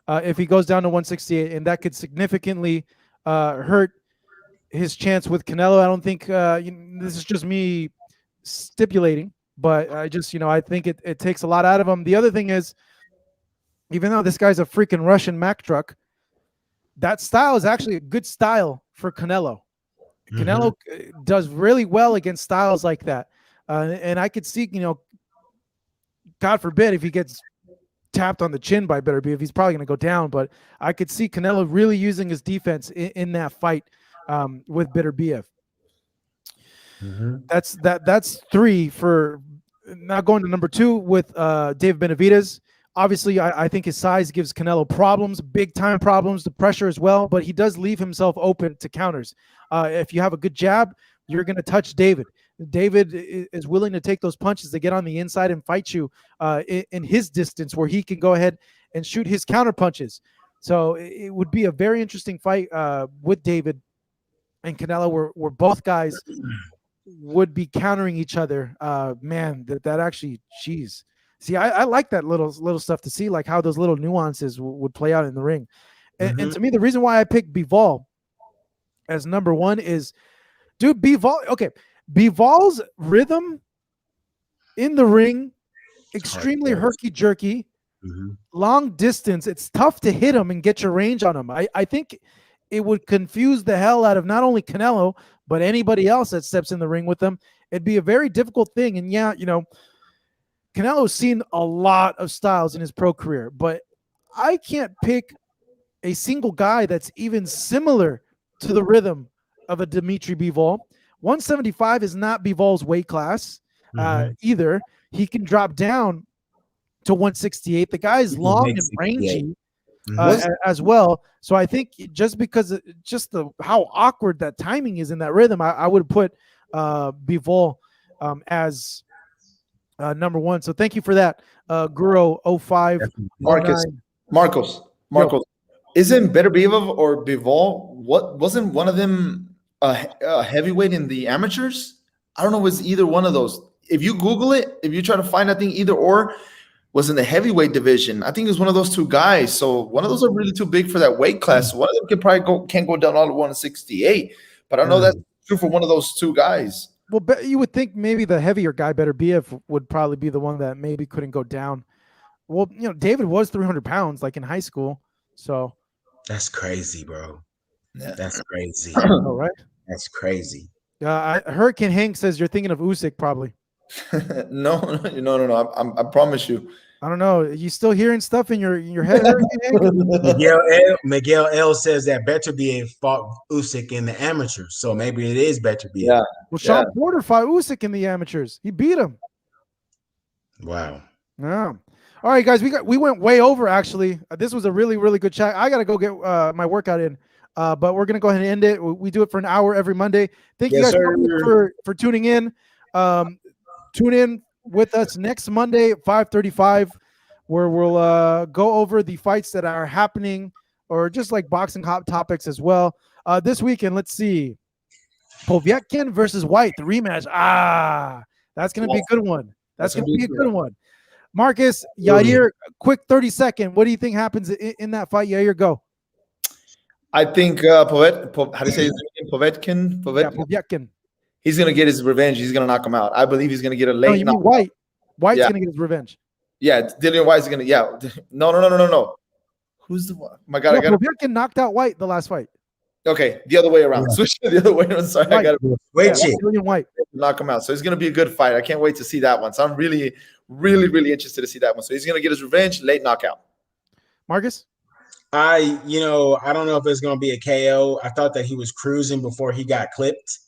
if he goes down to 168, and that could significantly hurt his chance with Canelo. I don't think this is just me stipulating, but I think it takes a lot out of him. The other thing is, even though this guy's a freaking Russian Mack truck, that style is actually a good style for Canelo. Canelo does really well against styles like that. And I could see, God forbid, if he gets tapped on the chin by Beterbiev, he's probably going to go down. But I could see Canelo really using his defense in that fight with Beterbiev. That's 3 for. Now going to number 2 with David Benavidez. Obviously, I think his size gives Canelo problems, big-time problems, the pressure as well, but he does leave himself open to counters. If you have a good jab, you're going to touch David. David is willing to take those punches to get on the inside and fight you in his distance, where he can go ahead and shoot his counter punches. So it would be a very interesting fight with David and Canelo, where both guys would be countering each other. Man, that actually, geez. See, I like that little stuff to see, like how those little nuances would play out in the ring. And to me, the reason why I picked Bivol as number 1 is, dude, Bivol's rhythm in the ring, extremely herky-jerky, long distance. It's tough to hit him and get your range on him. I think it would confuse the hell out of not only Canelo, but anybody else that steps in the ring with him. It'd be a very difficult thing. And yeah, Canelo's seen a lot of styles in his pro career, but I can't pick a single guy that's even similar to the rhythm of a Dimitri Bivol. 175 is not Bivol's weight class either. He can drop down to 168. The guy is long and rangy as well. So I think just because how awkward that timing is in that rhythm, I would put Bivol as number 1. So thank you for that, Guro 05. Marcos. Isn't Beterbiev or Bivol? What wasn't one of them a heavyweight in the amateurs? I don't know. It was either one of those. If you Google it, if you try to find, I think either or was in the heavyweight division. I think it was one of those 2 guys. So one of those are really too big for that weight class. So one of them can't go down all to 168. But I know that's true for one of those 2 guys. Well, you would think maybe the heavier guy, Beterbiev, would probably be the one that maybe couldn't go down. Well, David was 300 pounds, like in high school. So that's crazy, bro. Yeah. That's crazy. All right. That's crazy. Hurricane Hank says you're thinking of Usyk, probably. No. I promise you. I don't know. Are you still hearing stuff in your head? Miguel L says that Beterbiev fought Usyk in the amateurs, so maybe it is Beterbiev. Yeah. Well, Sean Porter fought Usyk in the amateurs. He beat him. Wow. Yeah. All right, guys. We went way over. Actually, this was a really, really good chat. I gotta go get my workout in. But we're gonna go ahead and end it. We do it for an hour every Monday. Thank you guys for tuning in. Tune in with us next Monday at 5:35, where we'll go over the fights that are happening, or just like boxing hot topics as well. This weekend, let's see. Povetkin versus White, the rematch. That's going to be a good one. That's going to be a good one. Marcus, Yair, quick 30-second. What do you think happens in that fight? Yair, go. I think how do you say his name? Povetkin? Yeah, Povetkin. He's going to get his revenge. He's going to knock him out. I believe he's going to get a late knockout. White. White's going to get his revenge. Yeah, Dillian White's going to, No. Who's the one? My God, Povetkin knocked out White the last fight. Okay, the other way around. Switch to the other way around. Sorry, White. I got to Dillian White. Knock him out. So it's going to be a good fight. I can't wait to see that one. So I'm really, really, really interested to see that one. So he's going to get his revenge, late knockout. Marcus? I don't know if it's going to be a KO. I thought that he was cruising before he got clipped.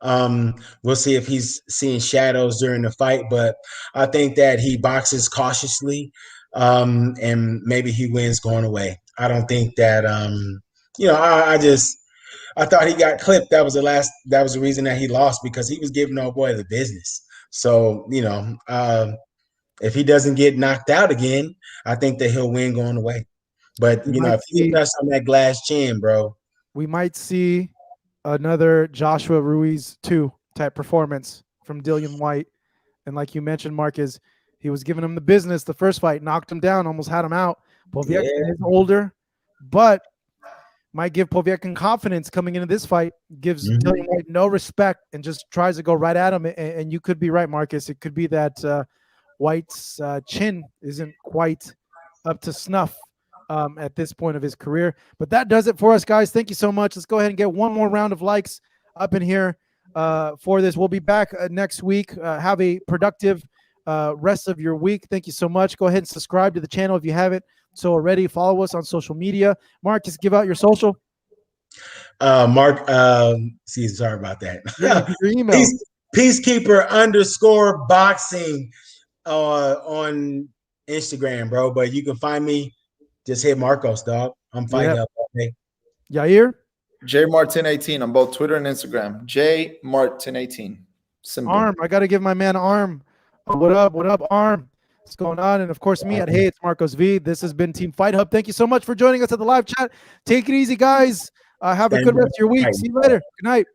We'll see if he's seeing shadows during the fight, but I think that he boxes cautiously, and maybe he wins going away. I don't think that, I thought he got clipped. That was the reason that he lost, because he was giving old boy the business. So, if he doesn't get knocked out again, I think that he'll win going away. But, if he touches on that glass chin, bro. We might see another Joshua Ruiz 2 type performance from Dillian White. And like you mentioned, Marcus, he was giving him the business the first fight, knocked him down, almost had him out. Povetkin is older, but might give Povetkin confidence coming into this fight, gives Dillian White no respect and just tries to go right at him. And you could be right, Marcus. It could be that White's chin isn't quite up to snuff at this point of his career. But that does it for us, guys. Thank you so much. Let's go ahead and get one more round of likes up in here for this. We'll be back next week. Have a productive rest of your week. Thank you so much. Go ahead and subscribe to the channel if you haven't so already. Follow us on social media. Marcus, give out your social. Mark, sorry about that. Yeah, your email. Peacekeeper_boxing on Instagram, bro. But you can find me. Just hit Marcos, dog. I'm fighting up all day. Yair? JMartin18 on both Twitter and Instagram. JMartin18. Simple. Arm. I got to give my man Arm. What up? What up, Arm? What's going on? And of course, me at Hey, it's Marcos V. This has been Team Fight Hub. Thank you so much for joining us at the live chat. Take it easy, guys. Have a good rest of your week. See you later. Good night.